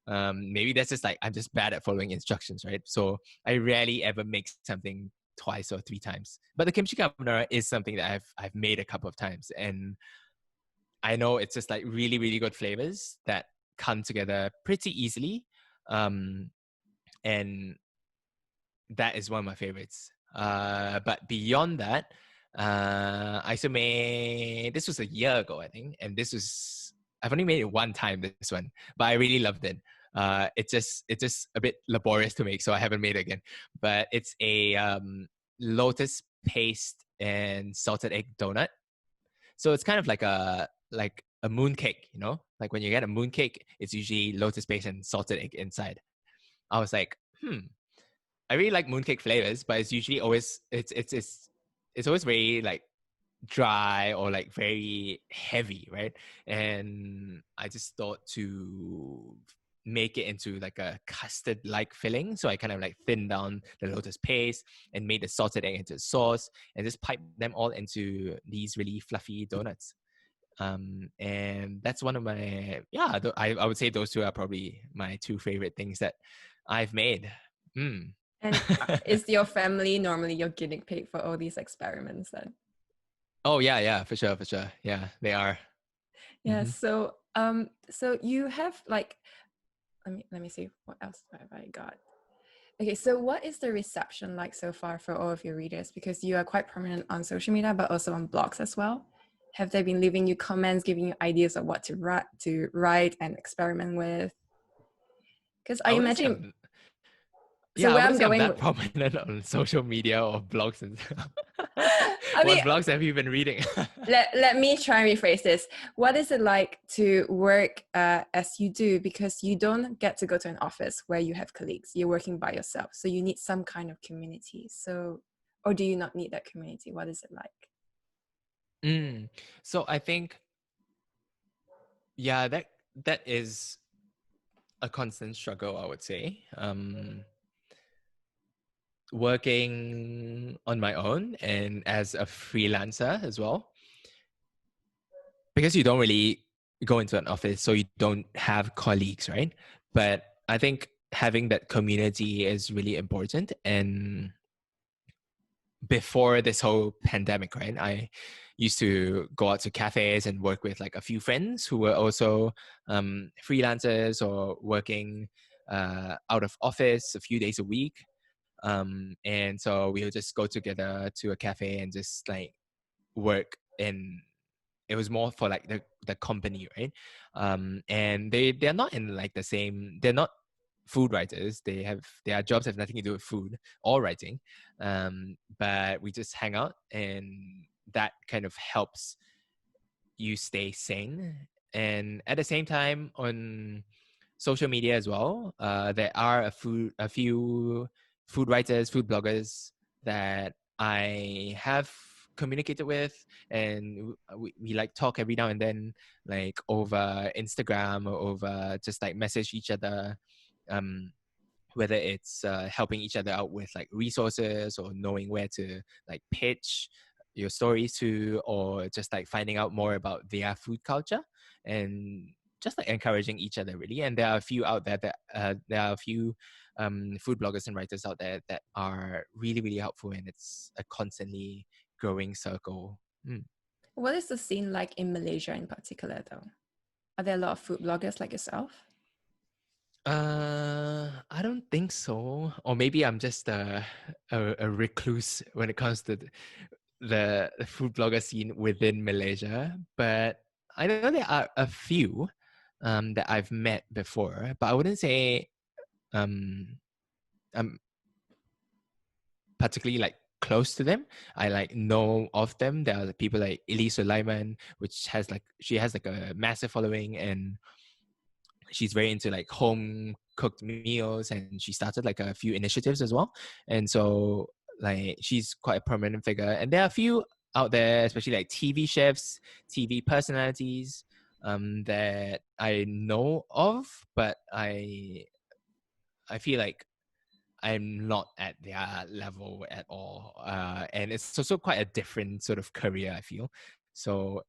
Maybe that's just like I'm just bad at following instructions, right? So I rarely ever make something twice or three times. But the kimchi carbonara is something that I've made a couple of times, and I know it's just like really really good flavors that come together pretty easily, and that is one of my favorites. But beyond that, I also made, this was a year ago, I think, and I've only made it one time, this one, but I really loved it. It's just a bit laborious to make, so I haven't made it again. But it's a lotus paste and salted egg donut. So it's kind of like a moon cake, you know? Like when you get a moon cake, it's usually lotus paste and salted egg inside. I was like, I really like mooncake flavors, but it's usually always it's always very like dry or like very heavy, right? And I just thought to make it into like a custard like filling. So I kind of like thinned down the lotus paste and made the salted egg into sauce and just piped them all into these really fluffy donuts. And that's one of my, yeah, I would say those two are probably my two favorite things that I've made. And is your family normally your guinea pig for all these experiments then? Oh yeah, for sure. Yeah, they are. Yeah. Mm-hmm. So you have like, let me see what else have I got. Okay, so what is the reception like so far for all of your readers? Because you are quite prominent on social media, but also on blogs as well. Have they been leaving you comments, giving you ideas of what to write and experiment with? Because I I wouldn't say imagine. I'm, So yeah, I where wouldn't I'm say I'm going that with, prominent on social media or blogs and stuff. I What mean, blogs have you been reading? let me try and rephrase this. What is it like to work as you do? Because you don't get to go to an office where you have colleagues. You're working by yourself. So you need some kind of community. So, or do you not need that community? What is it like? So I think, yeah, that is a constant struggle, I would say. Working on my own and as a freelancer as well, because you don't really go into an office, so you don't have colleagues, right? But I think having that community is really important. And before this whole pandemic, right, I used to go out to cafes and work with like a few friends who were also freelancers or working out of office a few days a week. And so we would just go together to a cafe and just like work, and it was more for like the company, right? And they're not in like the same, they're not food writers. Their jobs have nothing to do with food or writing. But we just hang out, and that kind of helps you stay sane. And at the same time, on social media as well, there are a few food writers, food bloggers that I have communicated with, and we like talk every now and then, like over Instagram or over just like message each other, whether it's helping each other out with like resources or knowing where to like pitch your stories to, or just like finding out more about their food culture, and just like encouraging each other really. And there are a few out there that there are a few food bloggers and writers out there that are really, really helpful, and it's a constantly growing circle. What is the scene like in Malaysia in particular, though? Are there a lot of food bloggers like yourself? I don't think so. Or maybe I'm just a recluse when it comes to the food blogger scene within Malaysia. But I know there are a few that I've met before, but I wouldn't say I'm particularly like close to them. I like know of them. There are people like Elise Sulaiman, which has like, she has like a massive following, and she's very into like home cooked meals, and she started like a few initiatives as well. And so like she's quite a prominent figure. And there are a few out there, especially like TV chefs, TV personalities, that I know of, but I feel like I'm not at their level at all. And it's also quite a different sort of career, I feel. So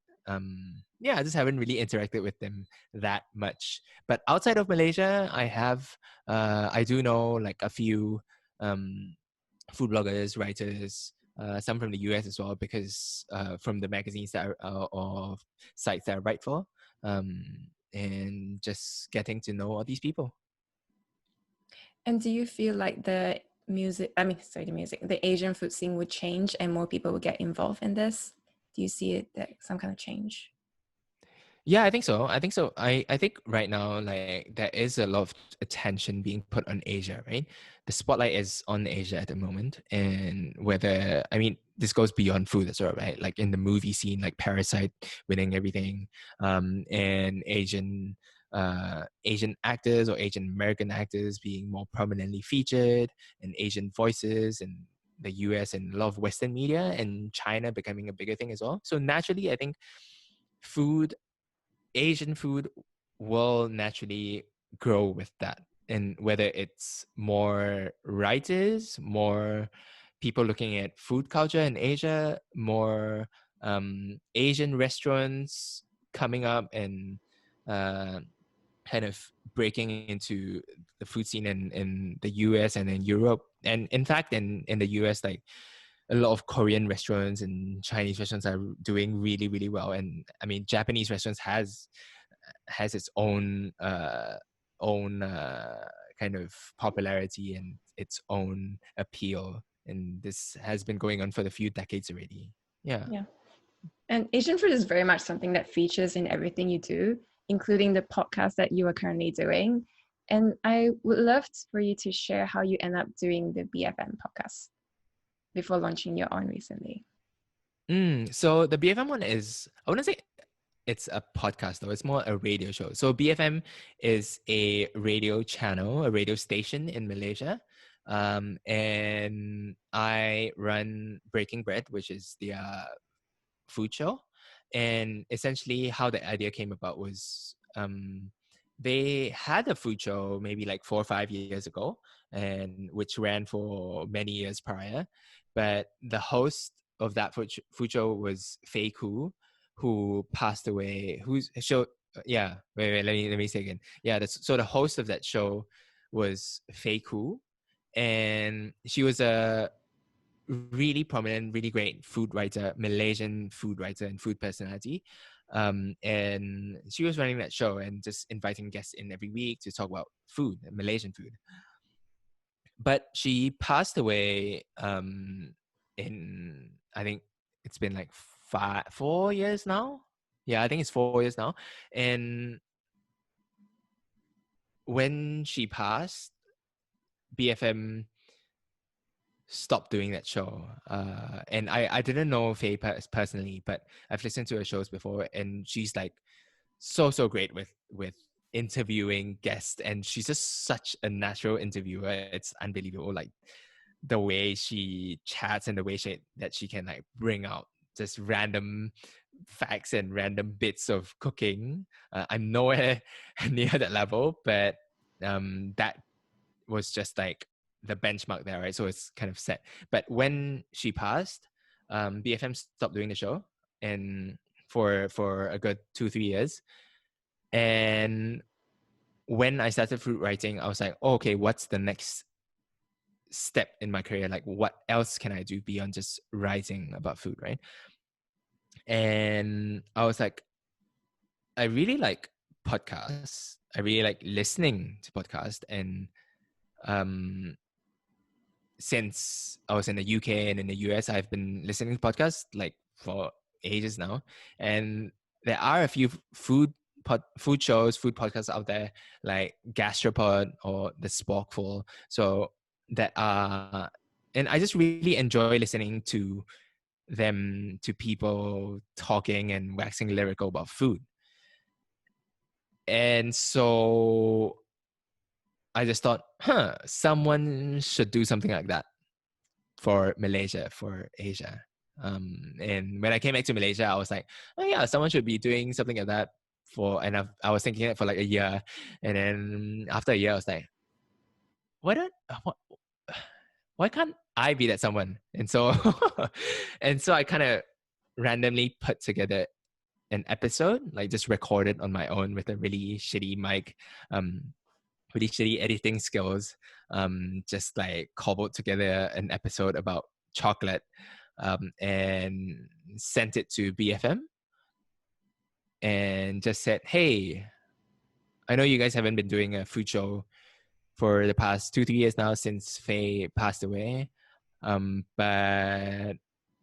yeah, I just haven't really interacted with them that much. But outside of Malaysia, I do know like a few food bloggers, writers, some from the US as well, because from the magazines that or sites that I write for, and just getting to know all these people. And do you feel like the Asian food scene would change and more people would get involved in this? Do you see it that some kind of change? Yeah, I think so. I think right now, like there is a lot of attention being put on Asia, right? The spotlight is on Asia at the moment. And whether, I mean, this goes beyond food as well, right? Like in the movie scene, like Parasite winning everything, and Asian actors or Asian American actors being more prominently featured, and Asian voices in the US and a lot of Western media, and China becoming a bigger thing as well. So naturally, I think food Asian food will naturally grow with that. And whether it's more writers, more people looking at food culture in Asia, more Asian restaurants coming up and uh, kind of breaking into the food scene in the US and in Europe. And in fact, in the US, like a lot of Korean restaurants and Chinese restaurants are doing really, really well. And I mean, Japanese restaurants has its own kind of popularity and its own appeal. And this has been going on for a few decades already. Yeah. Yeah. And Asian food is very much something that features in everything you do, including the podcast that you are currently doing. And I would love for you to share how you end up doing the BFM podcast before launching your own recently. So the BFM one is, I wouldn't say it's a podcast though, it's more a radio show. So BFM is a radio channel, a radio station in Malaysia. And I run Breaking Bread, which is the food show. And essentially how the idea came about was they had a food show maybe like 4 or 5 years ago, and which ran for many years prior. But the host of that food show was Fei Ku, who passed away. Who's show? Yeah, wait. Let me say again. Yeah, so the host of that show was Fei Ku, and she was a really prominent, really great food writer, Malaysian food writer and food personality. And she was running that show and just inviting guests in every week to talk about food, Malaysian food. But she passed away in, I think it's been like 4 years now. Yeah, I think it's 4 years now. And when she passed, BFM stopped doing that show. And I didn't know Faye personally, but I've listened to her shows before, and she's like so great with interviewing guests, and she's just such a natural interviewer. It's unbelievable, like the way she chats and the way that she can like bring out just random facts and random bits of cooking. I'm nowhere near that level, but that was just like the benchmark there, right? So it's kind of set. But when she passed, BFM stopped doing the show, and for a good 2-3 years. And when I started food writing, I was like, oh, okay, what's the next step in my career? Like, what else can I do beyond just writing about food, right? And I was like, I really like podcasts. I really like listening to podcasts. And since I was in the UK and in the US, I've been listening to podcasts like for ages now. And there are a few food shows, food podcasts out there, like Gastropod or The Sporkful. So that are, and I just really enjoy listening to them, to people talking and waxing lyrical about food. And so I just thought, someone should do something like that for Malaysia, for Asia. And when I came back to Malaysia, I was like, oh yeah, someone should be doing something like that and I was thinking it for like a year. And then after a year, I was like, why don't, why can't I be that someone? And so, and so I kind of randomly put together an episode, like just recorded on my own with a really shitty mic, really shitty editing skills, just like cobbled together an episode about chocolate, and sent it to BFM and just said, hey, I know you guys haven't been doing a food show for the past 2-3 years now since Faye passed away, but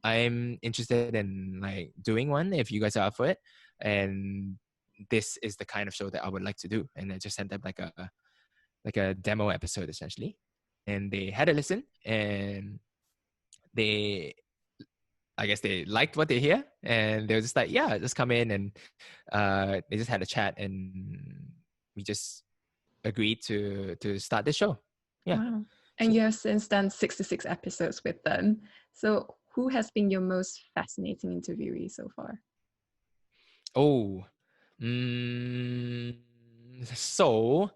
I'm interested in like doing one if you guys are up for it, and this is the kind of show that I would like to do. And I just sent them like a demo episode essentially, and they had a listen, and I guess they liked what they hear, and they were just like, yeah, just come in. And they just had a chat, and we just agreed to start the show. Yeah. Wow. And So, you have since done 66 episodes with them. So who has been your most fascinating interviewee so far? oh, mm, so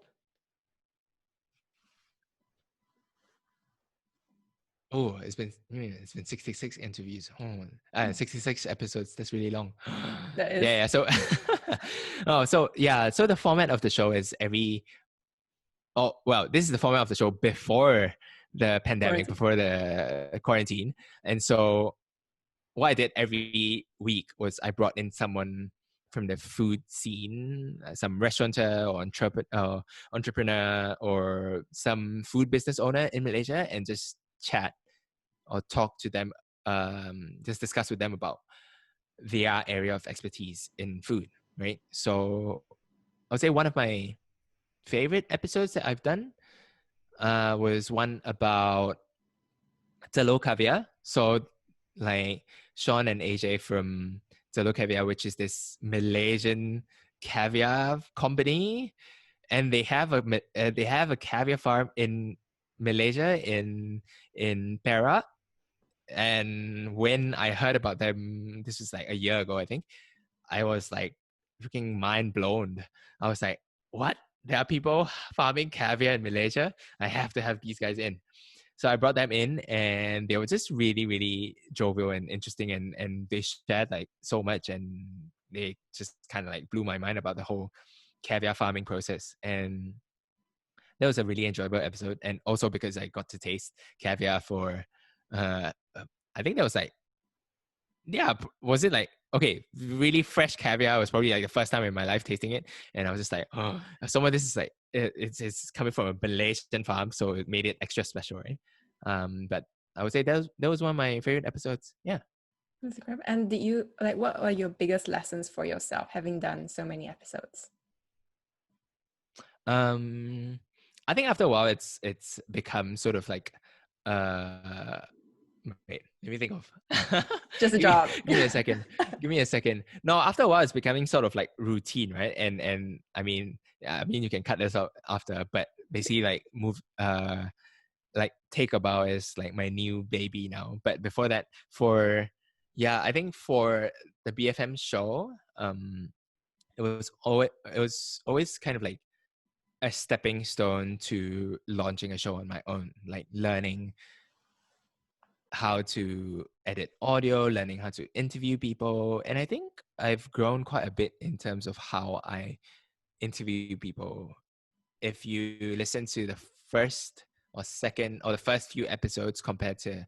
it's been 66 interviews. 66 episodes. That's really long. That is Yeah. So, So the format of the show is this is the format of the show before the pandemic, quarantine. before the quarantine. And so what I did every week was I brought in someone from the food scene, some restaurateur or entrepreneur or some food business owner in Malaysia, and just chat or talk to them, just discuss with them about their area of expertise in food, right? So I would say one of my favorite episodes that I've done was one about Telur Caviar. So like Sean and AJ from Telur Caviar, which is this Malaysian caviar company, and they have a caviar farm in Malaysia in Perak. And when I heard about them, this was like a year ago, I think, I was like freaking mind blown. I was like, what? There are people farming caviar in Malaysia? I have to have these guys in. So I brought them in, and they were just really, really jovial and interesting, and they shared like so much, and they just kind of like blew my mind about the whole caviar farming process. And that was a really enjoyable episode. And also because I got to taste caviar for, I think that was like, yeah, was it like, okay, really fresh caviar was probably like the first time in my life tasting it. And I was just like, oh, some of this is like, it's coming from a Malaysian farm, so it made it extra special, right? But I would say that was one of my favorite episodes. Yeah. That's incredible. And did you like what are your biggest lessons for yourself having done so many episodes? I think after a while it's become sort of like uh wait, let me think of Just a give, job. give me a second. Give me a second. No, after a while it's becoming sort of like routine, right? And I mean, yeah, I mean you can cut this out after, but basically like like Take a Bow is like my new baby now. But before that, for Yeah, I think for the BFM show, it was always kind of like a stepping stone to launching a show on my own, like learning how to edit audio, learning how to interview people. And I think I've grown quite a bit in terms of how I interview people. If you listen to the first or second or the first few episodes compared to,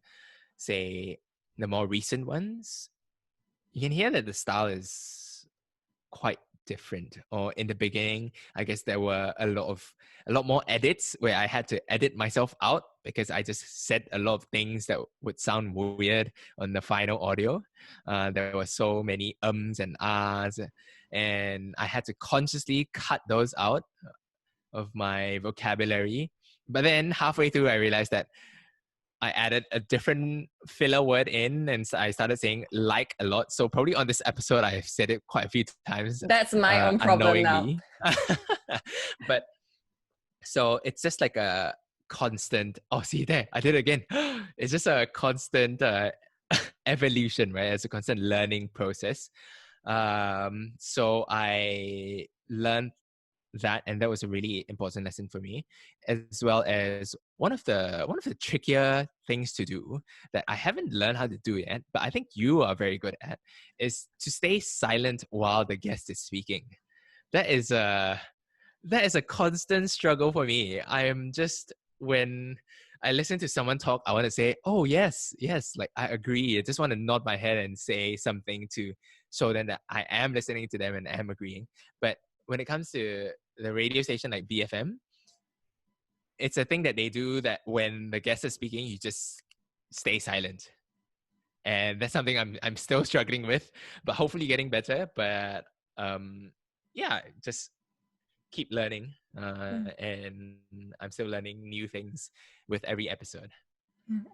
say, the more recent ones, you can hear that the style is quite different. Or in the beginning, I guess there were a lot more edits where I had to edit myself out because I just said a lot of things that would sound weird on the final audio. There were so many ums and ahs, and I had to consciously cut those out of my vocabulary. But then halfway through, I realized that I added a different filler word in, and so I started saying like a lot. So probably on this episode, I've said it quite a few times, That's my own problem now. unknowingly. But so it's just like a constant. Oh, see there, I did it again. It's just a constant evolution, right? It's a constant learning process. So I learned that, and that was a really important lesson for me, as well as one of the trickier things to do that I haven't learned how to do yet, but I think you are very good at, is to stay silent while the guest is speaking. That is a constant struggle for me. I am just, when I listen to someone talk, I want to say, oh yes, yes, like I agree. I just want to nod my head and say something to show them that I am listening to them and am agreeing. But when it comes to the radio station like BFM, it's a thing that they do that when the guest is speaking, you just stay silent. And that's something I'm still struggling with, but hopefully getting better. But yeah, just keep learning. And I'm still learning new things with every episode.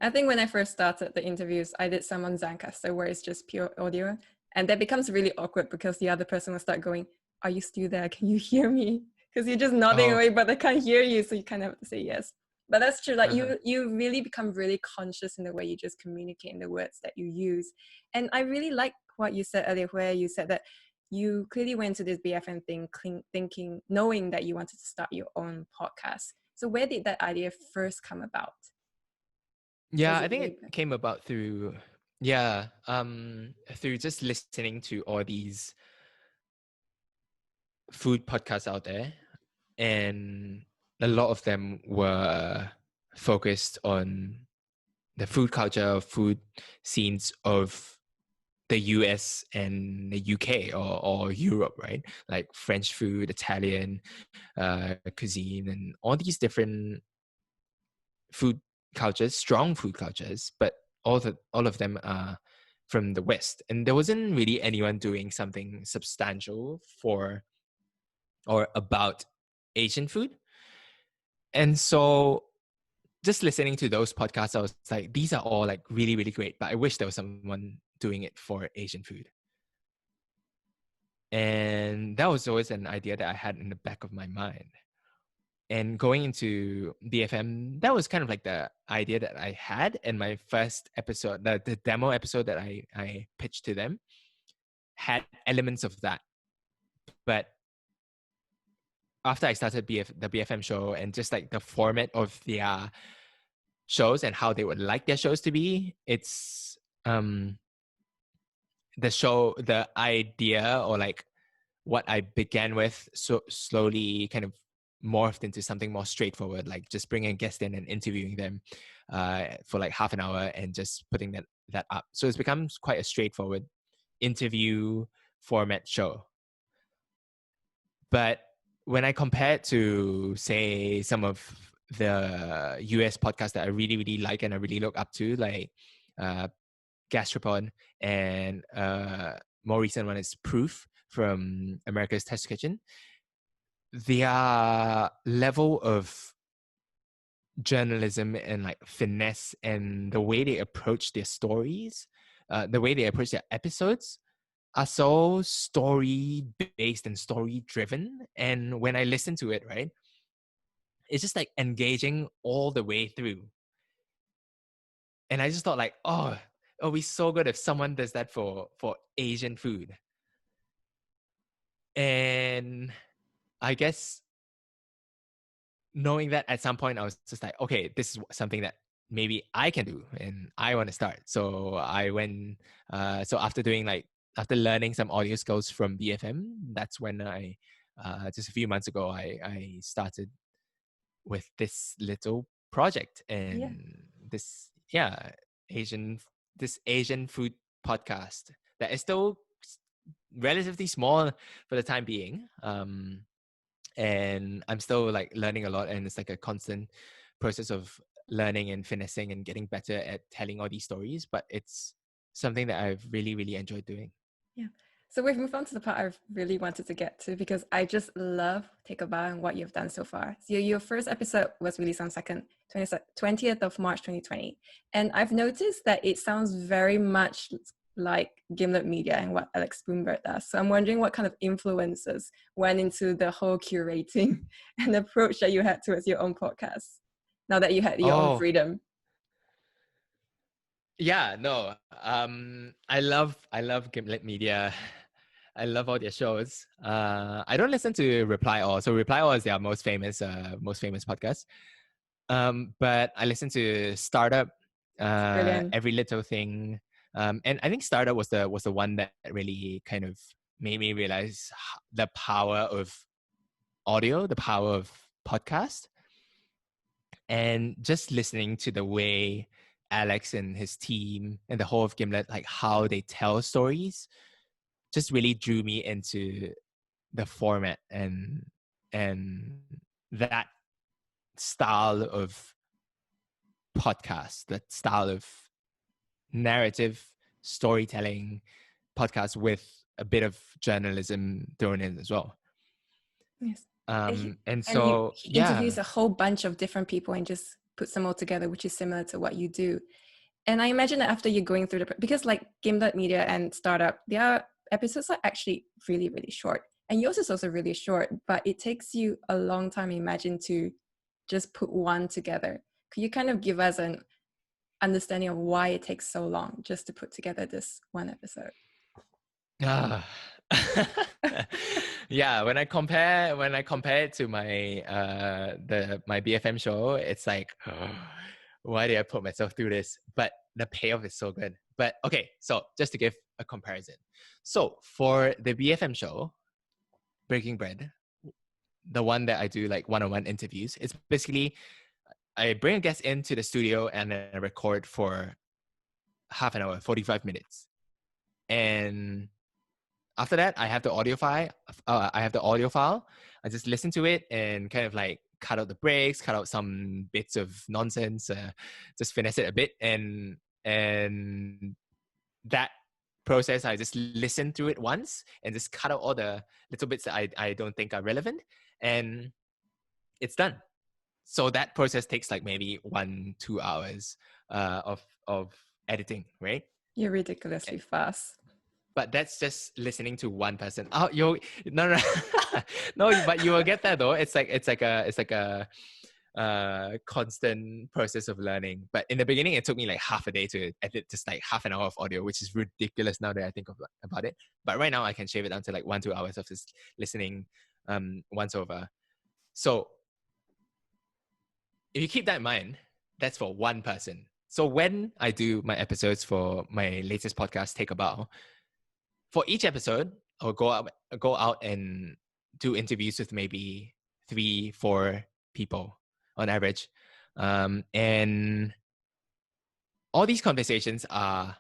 I think when I first started the interviews, I did some on Zencaster where it's just pure audio. And that becomes really awkward because the other person will start going, are you still there? Can you hear me? Because you're just nodding Oh, away, but they can't hear you. So you kind of have to say yes. But that's true. Like uh-huh. you really become really conscious in the way you just communicate in the words that you use. And I really like what you said earlier, where you said that you clearly went to this BFM thing thinking, knowing that you wanted to start your own podcast. So where did that idea first come about? Yeah, Was I it think way it back? came about through through just listening to all these food podcasts out there, and a lot of them were focused on the food culture, food scenes of the US and the UK, or Europe, right? Like French food, Italian cuisine, and all these different food cultures, strong food cultures, but all of them are from the West. And there wasn't really anyone doing something substantial for or about Asian food. And so just listening to those podcasts, I was like, these are all like really, really great, but I wish there was someone doing it for Asian food. And that was always an idea that I had in the back of my mind. And going into BFM, that was kind of like the idea that I had in my first episode. The demo episode that I pitched to them had elements of that. But after I started the BFM show, and just like the format of their shows and how they would like their shows to be, it's the idea, or like what I began with, so slowly kind of morphed into something more straightforward, like just bringing a guest in and interviewing them for like half an hour and just putting that up. So it's become quite a straightforward interview format show. But when I compare it to, say, some of the US podcasts that I really, really like and I really look up to, like Gastropod, and more recent one is Proof from America's Test Kitchen, their level of journalism and like finesse and the way they approach their stories, the way they approach their episodes, are so story based and story driven. And when I listen to it, right, it's just like engaging all the way through. And I just thought like, oh, it'll be so good if someone does that for Asian food. And I guess knowing that at some point I was just like, okay, this is something that maybe I can do and I want to start. So I went, so after learning some audio skills from BFM, that's when just a few months ago, I started with this little project Yeah. and this, yeah, Asian, this Asian food podcast that is still relatively small for the time being. And I'm still like learning a lot, and it's like a constant process of learning and finessing and getting better at telling all these stories. But it's something that I've really, really enjoyed doing. Yeah. So we've moved on to the part I really wanted to get to because I just love Take a Bow and what you've done so far. So your first episode was released on 20th of March 2020. And I've noticed that it sounds very much like Gimlet Media and what Alex Bloomberg does. So I'm wondering what kind of influences went into the whole curating and approach that you had towards your own podcast now that you had your own Oh, freedom. yeah, no. I love Gimlet Media. I love all their shows. I don't listen to Reply All. So Reply All is their most famous podcast. But I listen to Startup, Brilliant. Every Little Thing. And I think Startup was the one that really kind of made me realize the power of audio, the power of podcast. And just listening to the way Alex and his team and the whole of Gimlet, like how they tell stories, just really drew me into the format and that style of podcast, that style of narrative storytelling podcast with a bit of journalism thrown in as well. Yes. And And so, he yeah. interviews a whole bunch of different people and just puts them all together, which is similar to what you do. And I imagine that after you're going through because like Gimlet Media and Startup, their episodes are actually really, really short. And yours is also really short, but it takes you a long time, I imagine, to just put one together. Could you kind of give us an understanding of why it takes so long just to put together this one episode? Ah. Yeah, when I compare it to my BFM show, it's like, why did I put myself through this? But the payoff is so good. But okay, so just to give a comparison. So for the BFM show, Breaking Bread, the one that I do like one-on-one interviews, it's basically I bring a guest into the studio and then I record for half an hour, 45 minutes. And after that, I have the audio file. I just listen to it and kind of like cut out the breaks, cut out some bits of nonsense, just finesse it a bit, and that process, I just listen through it once and just cut out all the little bits that I don't think are relevant, and it's done. So that process takes like maybe 1-2 hours of editing, right? You're ridiculously fast. But that's just listening to one person. Oh, no, no, but you will get that though. It's like a constant process of learning. But in the beginning, it took me like half a day to edit just like half an hour of audio, which is ridiculous now that I think about it. But right now, I can shave it down to like 1-2 hours of just listening once over. So if you keep that in mind, that's for one person. So when I do my episodes for my latest podcast, Take a Bow, for each episode, I'll go out and do interviews with maybe 3-4 people on average. And all these conversations are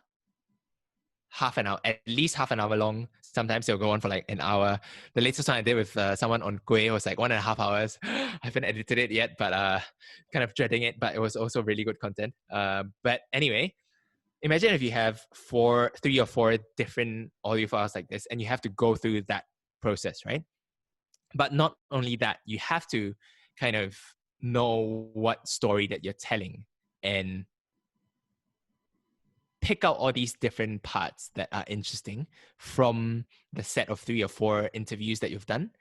half an hour, at least half an hour long. Sometimes they'll go on for like an hour. The latest one I did with someone on Kueh was like 1.5 hours. I haven't edited it yet, but kind of dreading it. But it was also really good content. But anyway, imagine if you have 3 or 4 different audio files like this, and you have to go through that process, right? But not only that, you have to kind of know what story that you're telling and pick out all these different parts that are interesting from the set of 3 or 4 interviews that you've done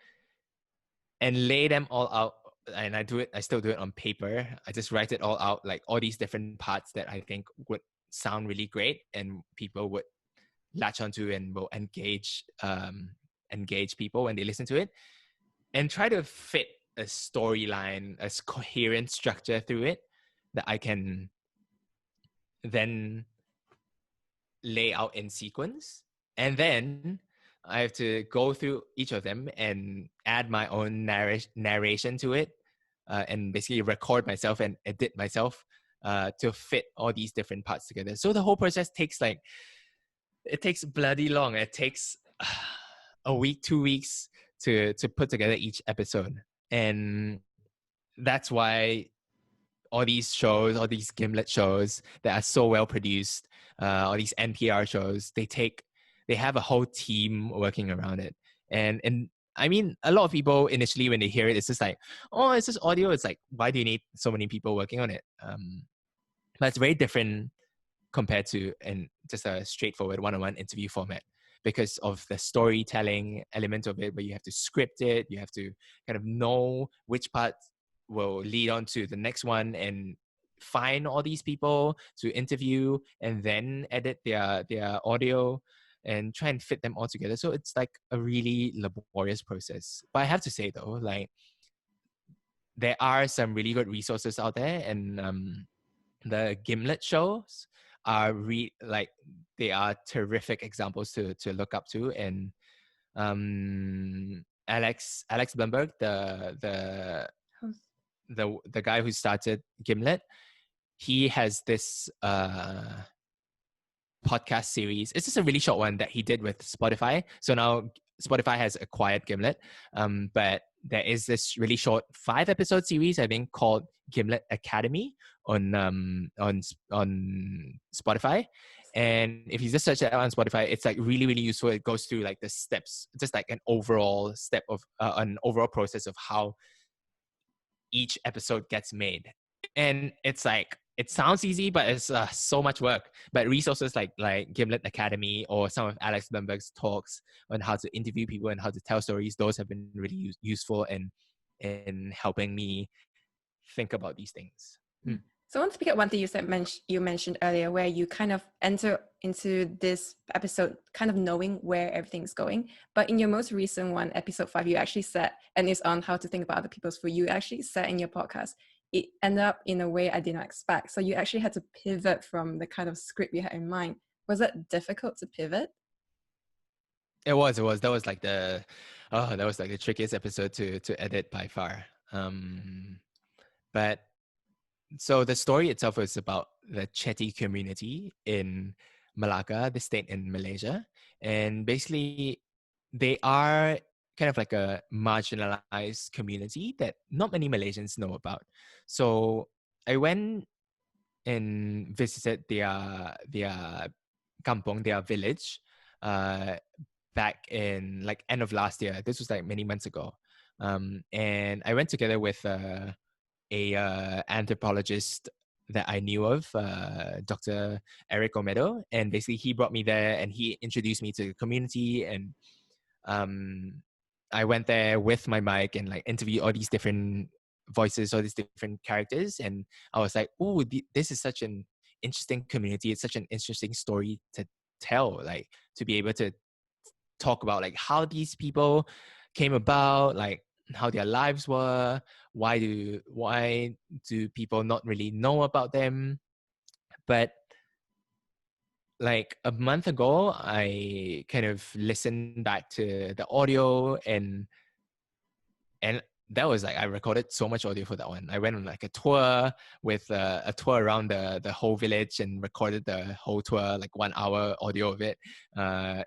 and lay them all out. And I still do it on paper. I just write it all out, like all these different parts that I think would sound really great and people would latch onto and will engage people when they listen to it, and try to fit a storyline, a coherent structure through it that I can then lay out in sequence. And then I have to go through each of them and add my own narration to it, and basically record myself and edit myself to fit all these different parts together. So the whole process takes it takes bloody long. It takes a week, 2 weeks to put together each episode. And that's why all these shows, all these Gimlet shows that are so well produced, all these NPR shows, they have a whole team working around it. And I mean, a lot of people initially when they hear it, it's just like, oh, it's just audio. It's like, why do you need so many people working on it? But it's very different compared to just a straightforward one-on-one interview format, because of the storytelling element of it, where you have to script it, you have to kind of know which part will lead on to the next one, and find all these people to interview and then edit their audio and try and fit them all together. So it's like a really laborious process. But I have to say though, like, there are some really good resources out there, and the Gimlet shows are they are terrific examples to look up to. And Alex Blumberg, the guy who started Gimlet, he has this podcast series. It's just a really short one that he did with Spotify. So now Spotify has acquired Gimlet, but there is this really short 5-episode series, I think, called Gimlet Academy on Spotify. And if you just search it out on Spotify, it's like really, really useful. It goes through like the steps, just like an overall step of an overall process of how each episode gets made. And it's like, it sounds easy, but it's so much work. But resources like Gimlet Academy or some of Alex Blumberg's talks on how to interview people and how to tell stories, those have been really useful in helping me think about these things. So I want to pick up one thing you mentioned earlier, where you kind of enter into this episode kind of knowing where everything's going. But in your most recent one, episode 5, you actually said, and it's on how to think about other people's food, you actually said in your podcast, it ended up in a way I did not expect. So you actually had to pivot from the kind of script you had in mind. Was it difficult to pivot? It was. That was like the trickiest episode to edit by far. But so the story itself is about the Chatty community in Malacca, the state in Malaysia. And basically, they are kind of like a marginalized community that not many Malaysians know about. So I went and visited their kampong, their village, back in like end of last year. This was like many months ago. And I went together with a anthropologist that I knew of, Dr. Eric Omedo, and basically he brought me there and he introduced me to the community. And I went there with my mic and like interviewed all these different voices, all these different characters, and I was like, oh, this is such an interesting community. It's such an interesting story to tell, like to be able to talk about like how these people came about, like how their lives were, why do people not really know about them. But like a month ago, I kind of listened back to the audio, and that was like, I recorded so much audio for that one. I went on like a tour with a tour around the whole village and recorded the whole tour, like 1 hour audio of it.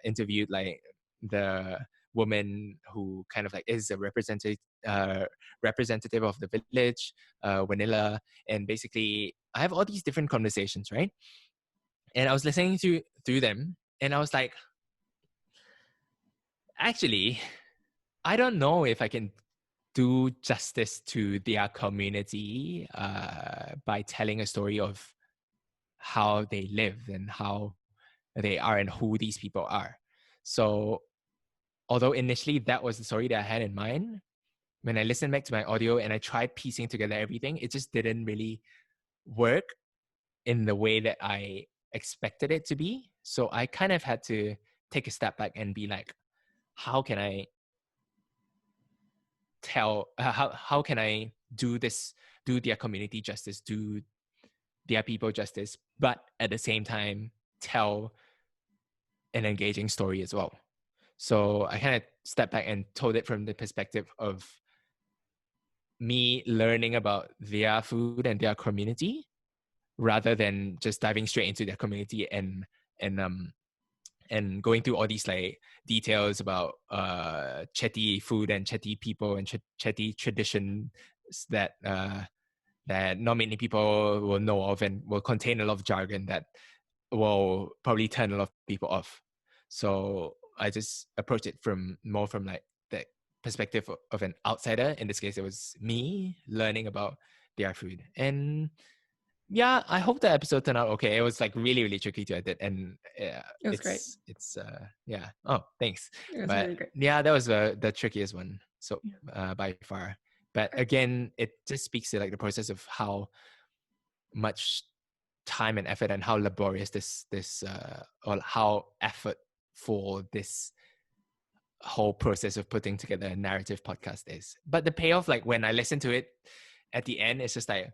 Interviewed like the woman who kind of like is a representative of the village, Vanilla. And basically I have all these different conversations, right? And I was listening through them, and I was like, actually, I don't know if I can do justice to their community by telling a story of how they live and how they are and who these people are. So although initially that was the story that I had in mind, when I listened back to my audio and I tried piecing together everything, it just didn't really work in the way that I expected it to be. So I kind of had to take a step back and be like, how can I how can I do this, do their community justice, do their people justice, but at the same time tell an engaging story as well. So I kind of stepped back and told it from the perspective of me learning about their food and their community, rather than just diving straight into their community and and going through all these like details about Chatty food and Chatty people and Chatty traditions that that not many people will know of and will contain a lot of jargon that will probably turn a lot of people off. So I just approached it from more from like the perspective of an outsider. In this case, it was me learning about their food. And yeah, I hope the episode turned out okay. It was like really, really tricky to edit, and It was great. it's yeah. Oh, thanks. It was But really great. yeah, that was the trickiest one. So by far. But Right. again, it just speaks to like the process of how much time and effort and how laborious this or how effort for this whole process of putting together a narrative podcast is. But the payoff, like when I listen to it at the end, it's just like,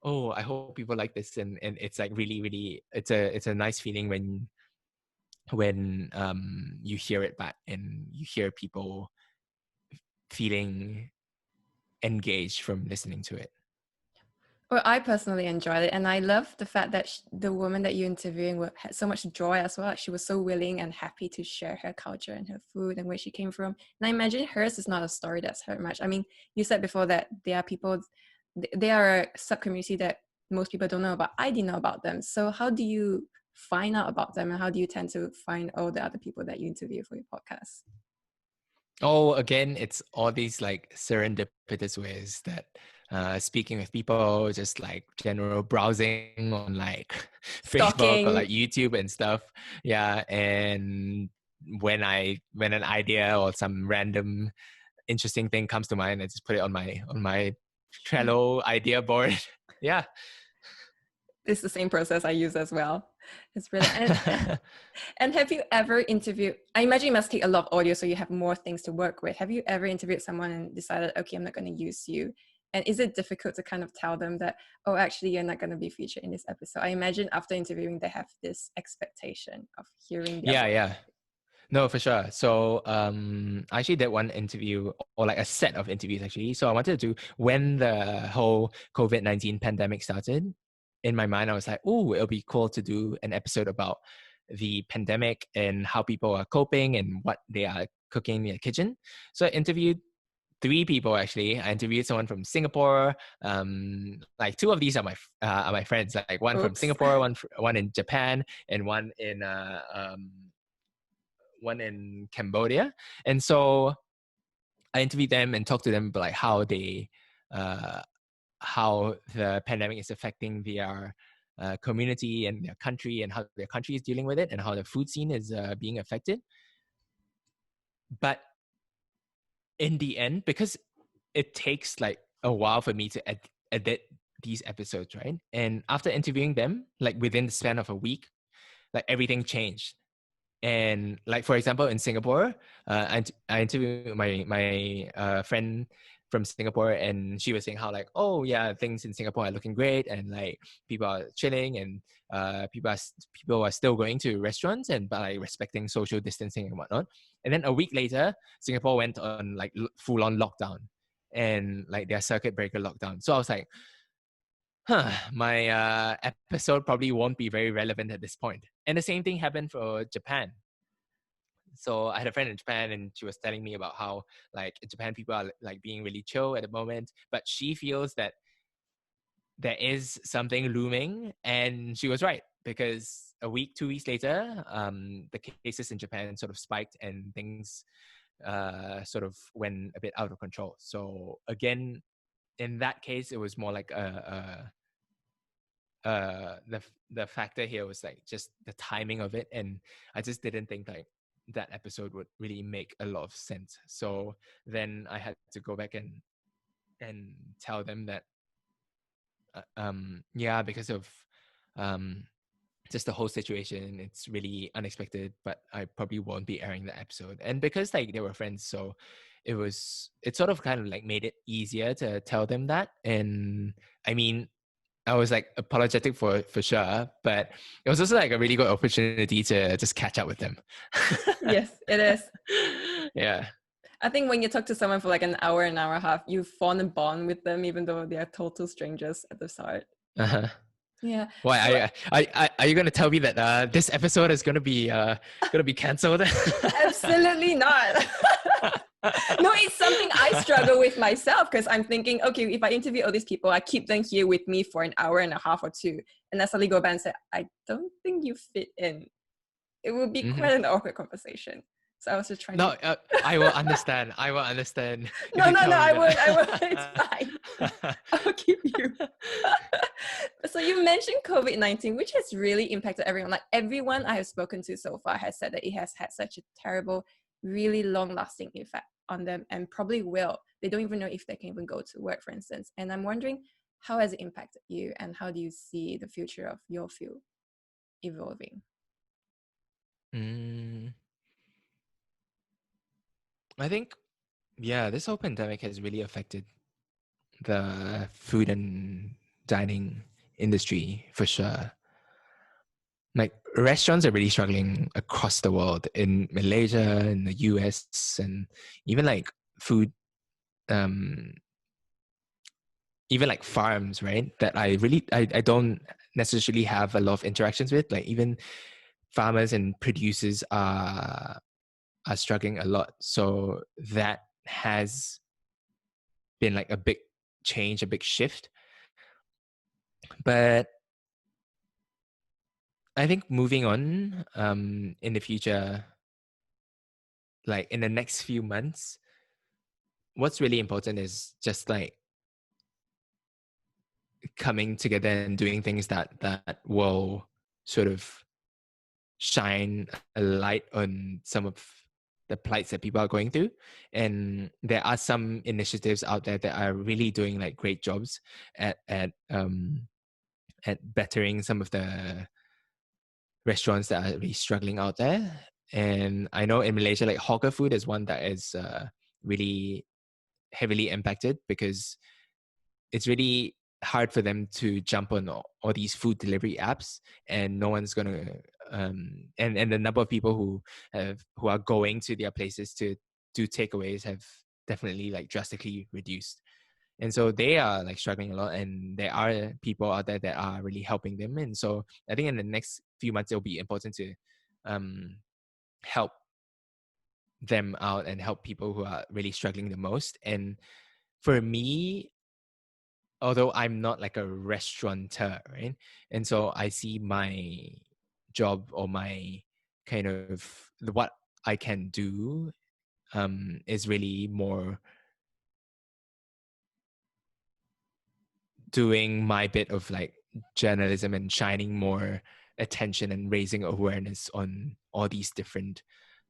oh, I hope people like this, and it's like really, really, it's a nice feeling when you hear it back and you hear people feeling engaged from listening to it. Well, I personally enjoyed it, and I love the fact that the woman that you're interviewing had so much joy as well. She was so willing and happy to share her culture and her food and where she came from. And I imagine hers is not a story that's heard much. I mean, you said before that there are people, they are a sub community that most people don't know about. I didn't know about them. So how do you find out about them, and how do you tend to find all the other people that you interview for your podcast? Oh, again, it's all these like serendipitous ways that speaking with people, just like general browsing on like Facebook or Stalking. like YouTube and stuff. Yeah. And when an idea or some random interesting thing comes to mind, I just put it on my Trello idea board. Yeah. It's the same process I use as well. It's really and have you ever interviewed? I imagine you must take a lot of audio, so you have more things to work with. Have you ever interviewed someone and decided, okay, I'm not going to use you? And is it difficult to kind of tell them that, oh, actually, you're not going to be featured in this episode? I imagine after interviewing, they have this expectation of hearing their Yeah, voice. yeah. No, for sure. So I actually did one interview, or like a set of interviews actually. So I wanted to do, when the whole COVID-19 pandemic started, in my mind I was like, oh, it'll be cool to do an episode about the pandemic and how people are coping and what they are cooking in their kitchen. So I interviewed three people actually. I interviewed someone from Singapore. Like two of these are my friends. Like one from Oops. Singapore, one in Japan, and one in Cambodia. And so I interviewed them and talked to them about like how the pandemic is affecting their community and their country, and how their country is dealing with it, and how the food scene is being affected. But in the end, because it takes like a while for me to edit these episodes, right? And after interviewing them, like within the span of a week, like everything changed. And like for example, in Singapore, I interviewed my friend from Singapore, and she was saying how like, oh yeah, things in Singapore are looking great, and like people are chilling, and people are still going to restaurants and by respecting social distancing and whatnot. And then a week later, Singapore went on like full on lockdown, and like their circuit breaker lockdown. So I was like, my episode probably won't be very relevant at this point. And the same thing happened for Japan. So I had a friend in Japan, and she was telling me about how like Japan people are like being really chill at the moment, but she feels that there is something looming, and she was right, because a week, 2 weeks later, the cases in Japan sort of spiked, and things sort of went a bit out of control. So again, in that case, it was more like the factor here was like just the timing of it, and I just didn't think like that episode would really make a lot of sense. So then I had to go back and tell them that yeah, because of um just the whole situation, it's really unexpected, but I probably won't be airing the episode. And because like they were friends, so it sort of kind of like made it easier to tell them that. And I mean, I was like apologetic for sure, but it was also like a really good opportunity to just catch up with them. Yes, it is. Yeah. I think when you talk to someone for like an hour and a half, you form a bond with them, even though they are total strangers at the start. Uh-huh. Yeah. So Why are you gonna tell me that this episode is gonna be cancelled? absolutely not. No, it's something I struggle with myself because I'm thinking, okay, if I interview all these people, I keep them here with me for an hour and a half or two, and I suddenly go back and say, I don't think you fit in. It would be Mhm. quite an awkward conversation. So I was just trying No, to. I will understand. I will understand if No, you no, no. tell me I won't. I won't. It's that. fine. I'll keep you. So you mentioned COVID-19, which has really impacted everyone. Like everyone I have spoken to so far has said that it has had such a terrible, really long-lasting effect on them, and probably will. They don't even know if they can even go to work, for instance. And I'm wondering, how has it impacted you, and how do you see the future of your field evolving? Mm, I think, yeah, this whole pandemic has really affected the food and dining industry for sure. Like restaurants are really struggling across the world, in Malaysia, in the US, and even like food, um, even like farms, right? That I don't necessarily have a lot of interactions with. Like even farmers and producers are struggling a lot. So that has been like a big change, a big shift. But I think moving on in the future, like in the next few months, what's really important is just like coming together and doing things that will sort of shine a light on some of the plights that people are going through. And there are some initiatives out there that are really doing like great jobs at bettering some of the restaurants that are really struggling out there. And I know in Malaysia, like hawker food is one that is really heavily impacted because it's really hard for them to jump on all these food delivery apps, and no one's gonna and the number of people who are going to their places to do takeaways have definitely like drastically reduced. And so they are like struggling a lot, and there are people out there that are really helping them. And so I think in the next few months it'll be important to um help them out and help people who are really struggling the most. And for me, although I'm not like a restaurateur, right? And so I see my job or my kind of what I can do is really more doing my bit of like journalism and shining more attention and raising awareness on all these different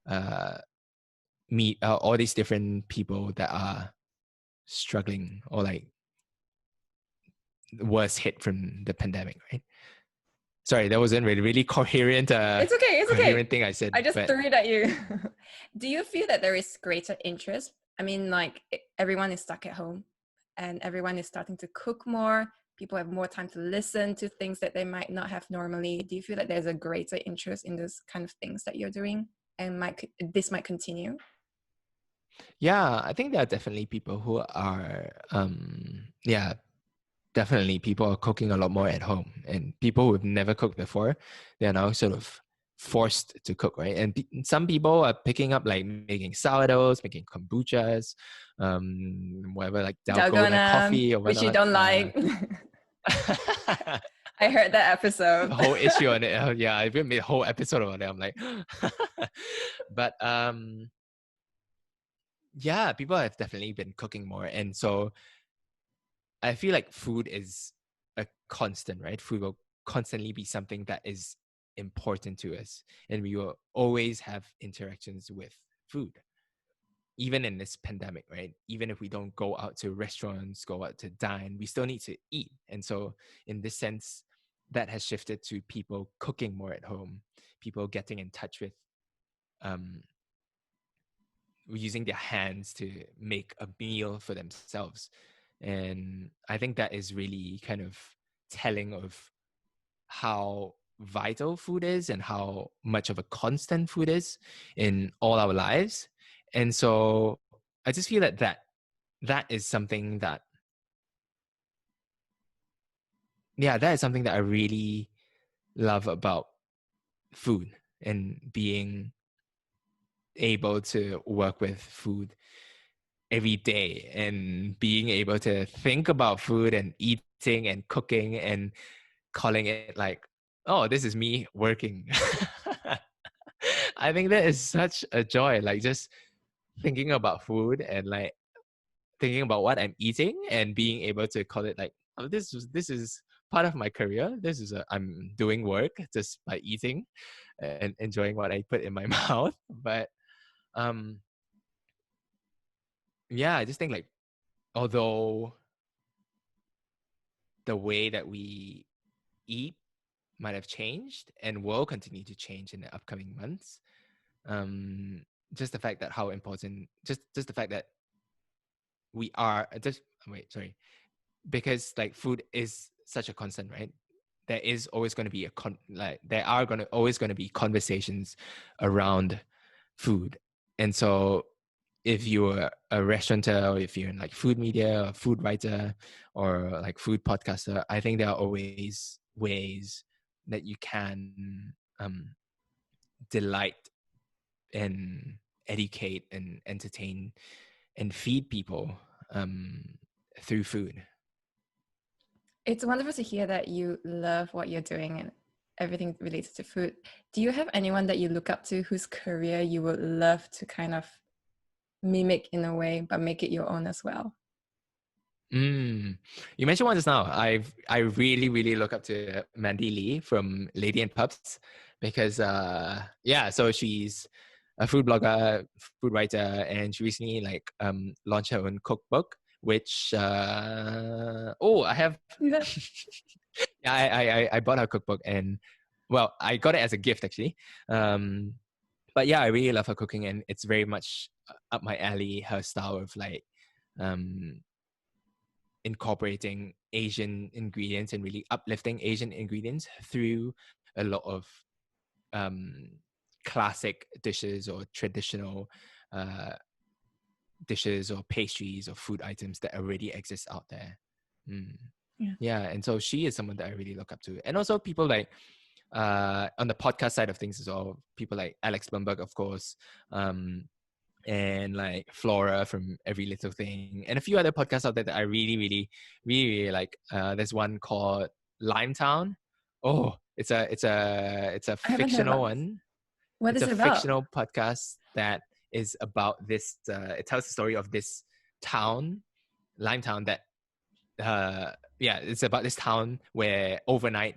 uh all these different people that are struggling or like worse hit from the pandemic, right? Sorry, that wasn't really coherent It's okay. It's okay. coherent thing I said, I just but threw it at you. Do you feel that there is greater interest? I mean, like everyone is stuck at home and everyone is starting to cook more. People have more time to listen to things that they might not have normally. Do you feel that there's a greater interest in those kind of things that you're doing, and this might continue? yeah, I think there are definitely people who are yeah, definitely people are cooking a lot more at home, and people who've never cooked before, they're now sort of forced to cook, right? And some people are picking up like making sourdoughs, making kombuchas, whatever, like dalgona Dalgona, coffee or which you whatnot. don't like. I heard that episode. A whole issue on it. Yeah, I've even made a whole episode on it. I'm like, but yeah, people have definitely been cooking more, and so I feel like food is a constant, right? Food will constantly be something that is important to us, and we will always have interactions with food, even in this pandemic, right? Even if we don't go out to restaurants, go out to dine, we still need to eat. And so, in this sense, that has shifted to people cooking more at home, people getting in touch with um, using their hands to make a meal for themselves. And I think that is really kind of telling of how vital food is and how much of a constant food is in all our lives. And so I just feel that is something that, yeah, that is something that I really love about food and being able to work with food every day and being able to think about food and eating and cooking and calling it like, oh, this is me working. I think that is such a joy, like just thinking about food and like thinking about what I'm eating and being able to call it like, oh, this is part of my career. I'm doing work just by eating and enjoying what I put in my mouth. But um yeah, I just think like, although the way that we eat might have changed and will continue to change in the upcoming months, um just the fact that how important, just the fact that we are just wait sorry because like food is such a constant, right? There is always going to be there are going to always going to be conversations around food. And so if you're a restaurateur, or if you're in like food media or food writer or like food podcaster, I think there are always ways that you can delight and educate and entertain and feed people through food. It's wonderful to hear that you love what you're doing and everything related to food. Do you have anyone that you look up to whose career you would love to kind of mimic in a way, but make it your own as well? You mentioned one just now. I really, really look up to Mandy Lee from Lady and Pups because yeah, so she's a food blogger, food writer, and she recently like launched her own cookbook, which I have Yeah. yeah, I bought her cookbook, and well, I got it as a gift actually. But yeah, I really love her cooking, and it's very much up my alley, her style of like incorporating Asian ingredients and really uplifting Asian ingredients through a lot of um, classic dishes or traditional uh, dishes or pastries or food items that already exist out there. Yeah. Yeah, and so she is someone that I really look up to, and also people like on the podcast side of things as well, people like Alex Blumberg, of course, and like Flora from Every Little Thing, and a few other podcasts out there that I really, really, really, really like. There's one called Limetown. Oh, it's a I haven't heard fictional about this. one. What It's is a it about? fictional podcast that is about this. It tells the story of this town, Limetown. That yeah, it's about this town where overnight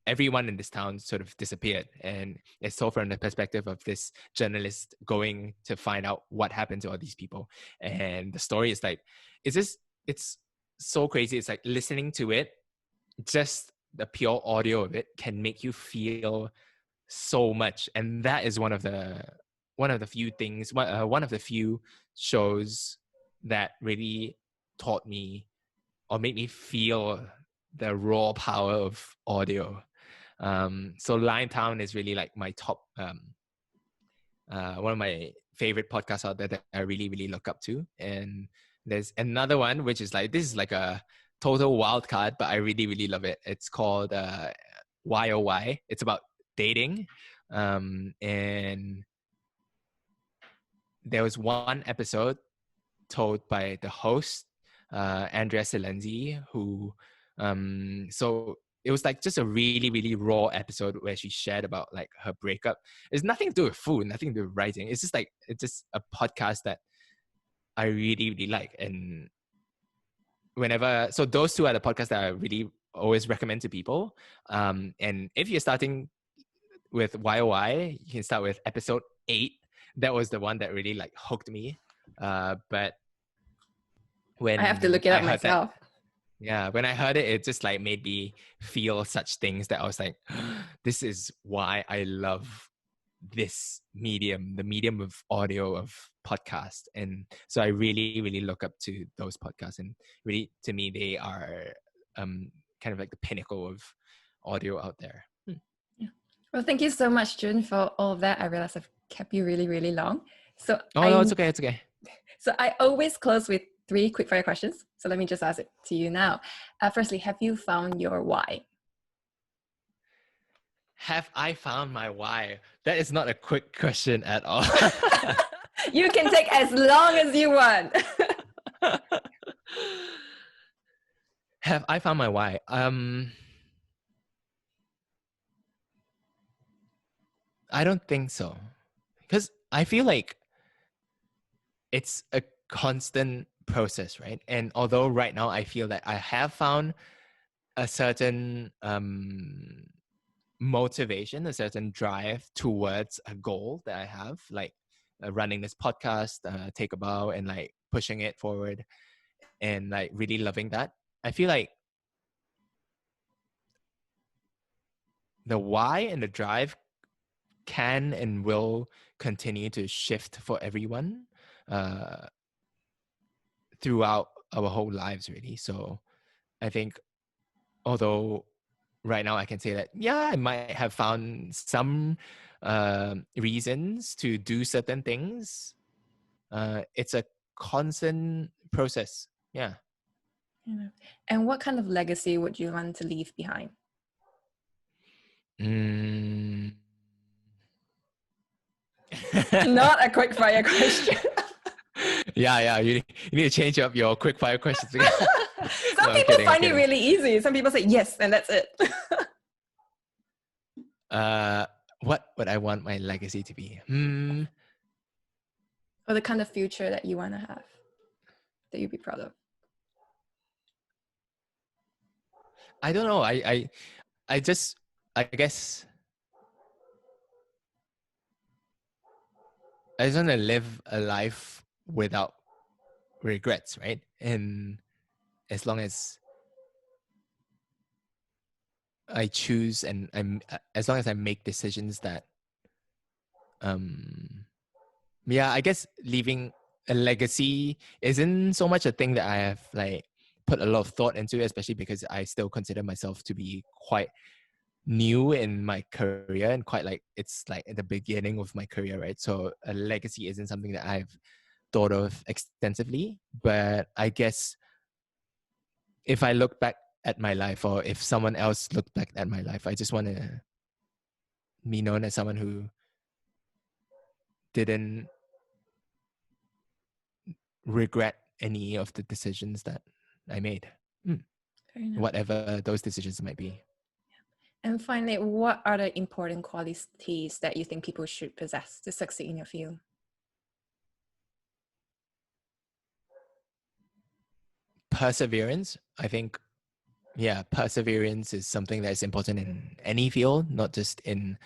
everyone in this town sort of disappeared, and it's told from the perspective of this journalist going to find out what happened to all these people. And the story is like, it's so crazy. It's like listening to it, just the pure audio of it can make you feel so much. And that is one of the few things, one of the few shows that really taught me or made me feel the raw power of audio. So Limetown is really like my top, one of my favorite podcasts out there that I really, really look up to. And there's another one, which is like, this is like a total wild card, but I really, really love it. It's called Why Oh Why. It's about dating. And there was one episode told by the host, Andrea Silenzi, who, so it was like just a really, really raw episode where she shared about like her breakup. It's nothing to do with food, nothing to do with writing. It's just a podcast that I really, really like. And so those two are the podcasts that I really always recommend to people. And if you're starting with YOY, you can start with episode 8. That was the one that really like hooked me. But I have to when look it I up heard that, myself. Yeah, when I heard it, it just like made me feel such things that I was like, this is why I love this medium, the medium of audio of podcast. And so I really, really look up to those podcasts. And really, to me, they are kind of like the pinnacle of audio out there. Yeah. Well, thank you so much, Jun, for all of that. I realize I've kept you really, really long. So Oh, no, it's okay. It's okay. So I always close with 3 quickfire questions. So let me just ask it to you now. Firstly, have you found your why? Have I found my why? That is not a quick question at all. You can take as long as you want. Have I found my why? I don't think so. Because I feel like it's a constant process, right? And although right now I feel that I have found a certain motivation, a certain drive towards a goal that I have, like running this podcast, Take a Bow, and like pushing it forward and like really loving that. I feel like the why and the drive can and will continue to shift for everyone uh, throughout our whole lives, really. So I think, although right now I can say that, yeah, I might have found some reasons to do certain things. It's a constant process. Yeah. And what kind of legacy would you want to leave behind? Mm. Not a quick fire question. Yeah. You need to change up your quick fire questions. Some people find it really easy. Some people say yes, and that's it. What would I want my legacy to be? Or the kind of future that you want to have, that you'd be proud of. I don't know. I guess I just want to live a life without regrets, right? And as long as I choose and as long as I make decisions that, yeah, I guess leaving a legacy isn't so much a thing that I have like put a lot of thought into, especially because I still consider myself to be quite new in my career and quite like it's like at the beginning of my career, right? So a legacy isn't something that I've thought of extensively. But I guess if I look back at my life, or if someone else looked back at my life, I just want to be known as someone who didn't regret any of the decisions that I made, whatever those decisions might be. And finally, what are the important qualities that you think people should possess to succeed in your field? Perseverance, I think. Yeah, perseverance is something that is important in any field, not just in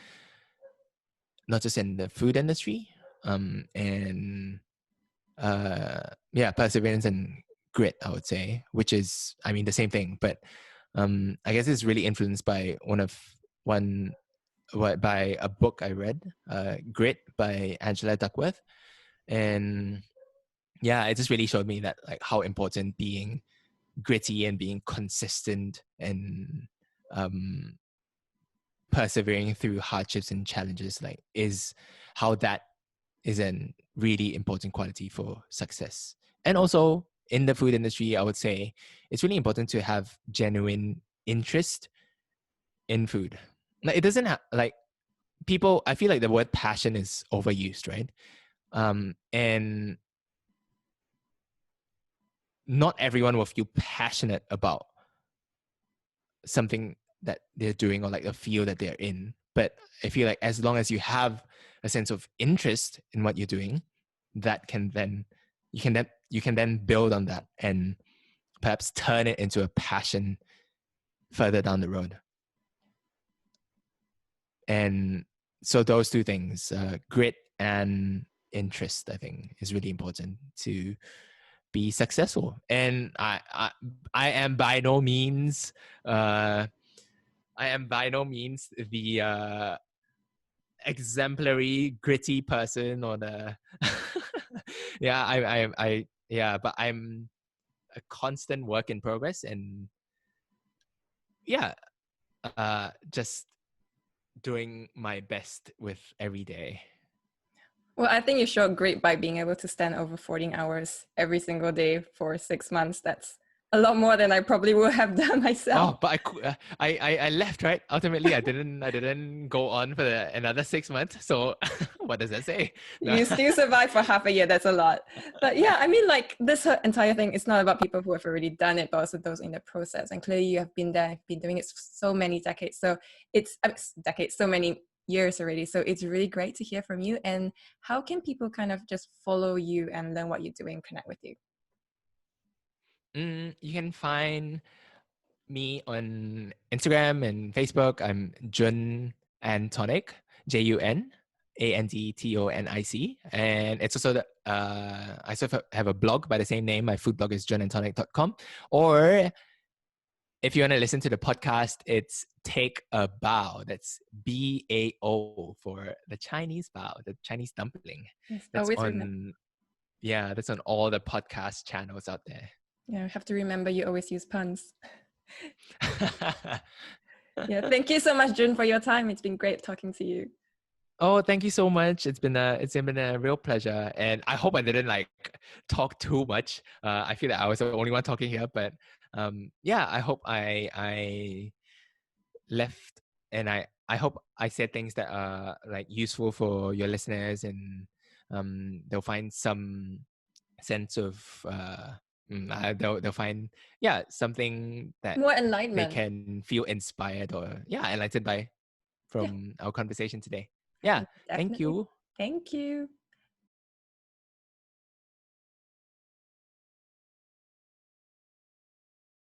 the food industry. And yeah, perseverance and grit, I would say, which is, I mean, the same thing, but I guess it's really influenced by by a book I read, Grit by Angela Duckworth. And yeah, it just really showed me that like how important being gritty and being consistent and persevering through hardships and challenges like is how that is a really important quality for success. And also in the food industry, I would say it's really important to have genuine interest in food. Like it doesn't have like people, I feel like the word passion is overused, right? And not everyone will feel passionate about something that they're doing or like a field that they're in. But I feel like as long as you have a sense of interest in what you're doing, that can then you can then build on that and perhaps turn it into a passion further down the road. And so those two things, grit and interest, I think is really important to be successful. And I am by no means the exemplary gritty person or the yeah, but I'm a constant work in progress, and yeah, just doing my best with every day. Well, I think you showed great by being able to stand over 14 hours every single day for 6 months. That's a lot more than I probably would have done myself. Oh, but I left, right. Ultimately, I didn't go on for another 6 months. So what does that say? No. You still survive for half a year. That's a lot. But yeah, I mean, like this entire thing, it's not about people who have already done it, but also those in the process. And clearly you have been there, been doing it so many decades. So it's decades, so many years already. So it's really great to hear from you. And how can people kind of just follow you and learn what you're doing, connect with you? You can find me on Instagram and Facebook. I'm Jun and Tonic, JunAndTonic, and it's also I sort of have a blog by the same name. My food blog is junandtonic.com. Or if you want to listen to the podcast, it's Take a Bow. That's BAO for the Chinese bow, the Chinese dumpling. Yes, That's always remember. on that's on all the podcast channels out there. Yeah, I have to remember you always use puns. Yeah, thank you so much, Jun, for your time. It's been great talking to you. Oh, thank you so much. It's been a real pleasure, and I hope I didn't like talk too much. I feel that I was the only one talking here, but yeah, I hope I left, and I hope I said things that are like useful for your listeners, and they'll find some sense of they'll find something that More they enlightenment. can feel inspired or enlightened by Yeah, from our conversation today. Yeah, thank definitely. you. Thank you.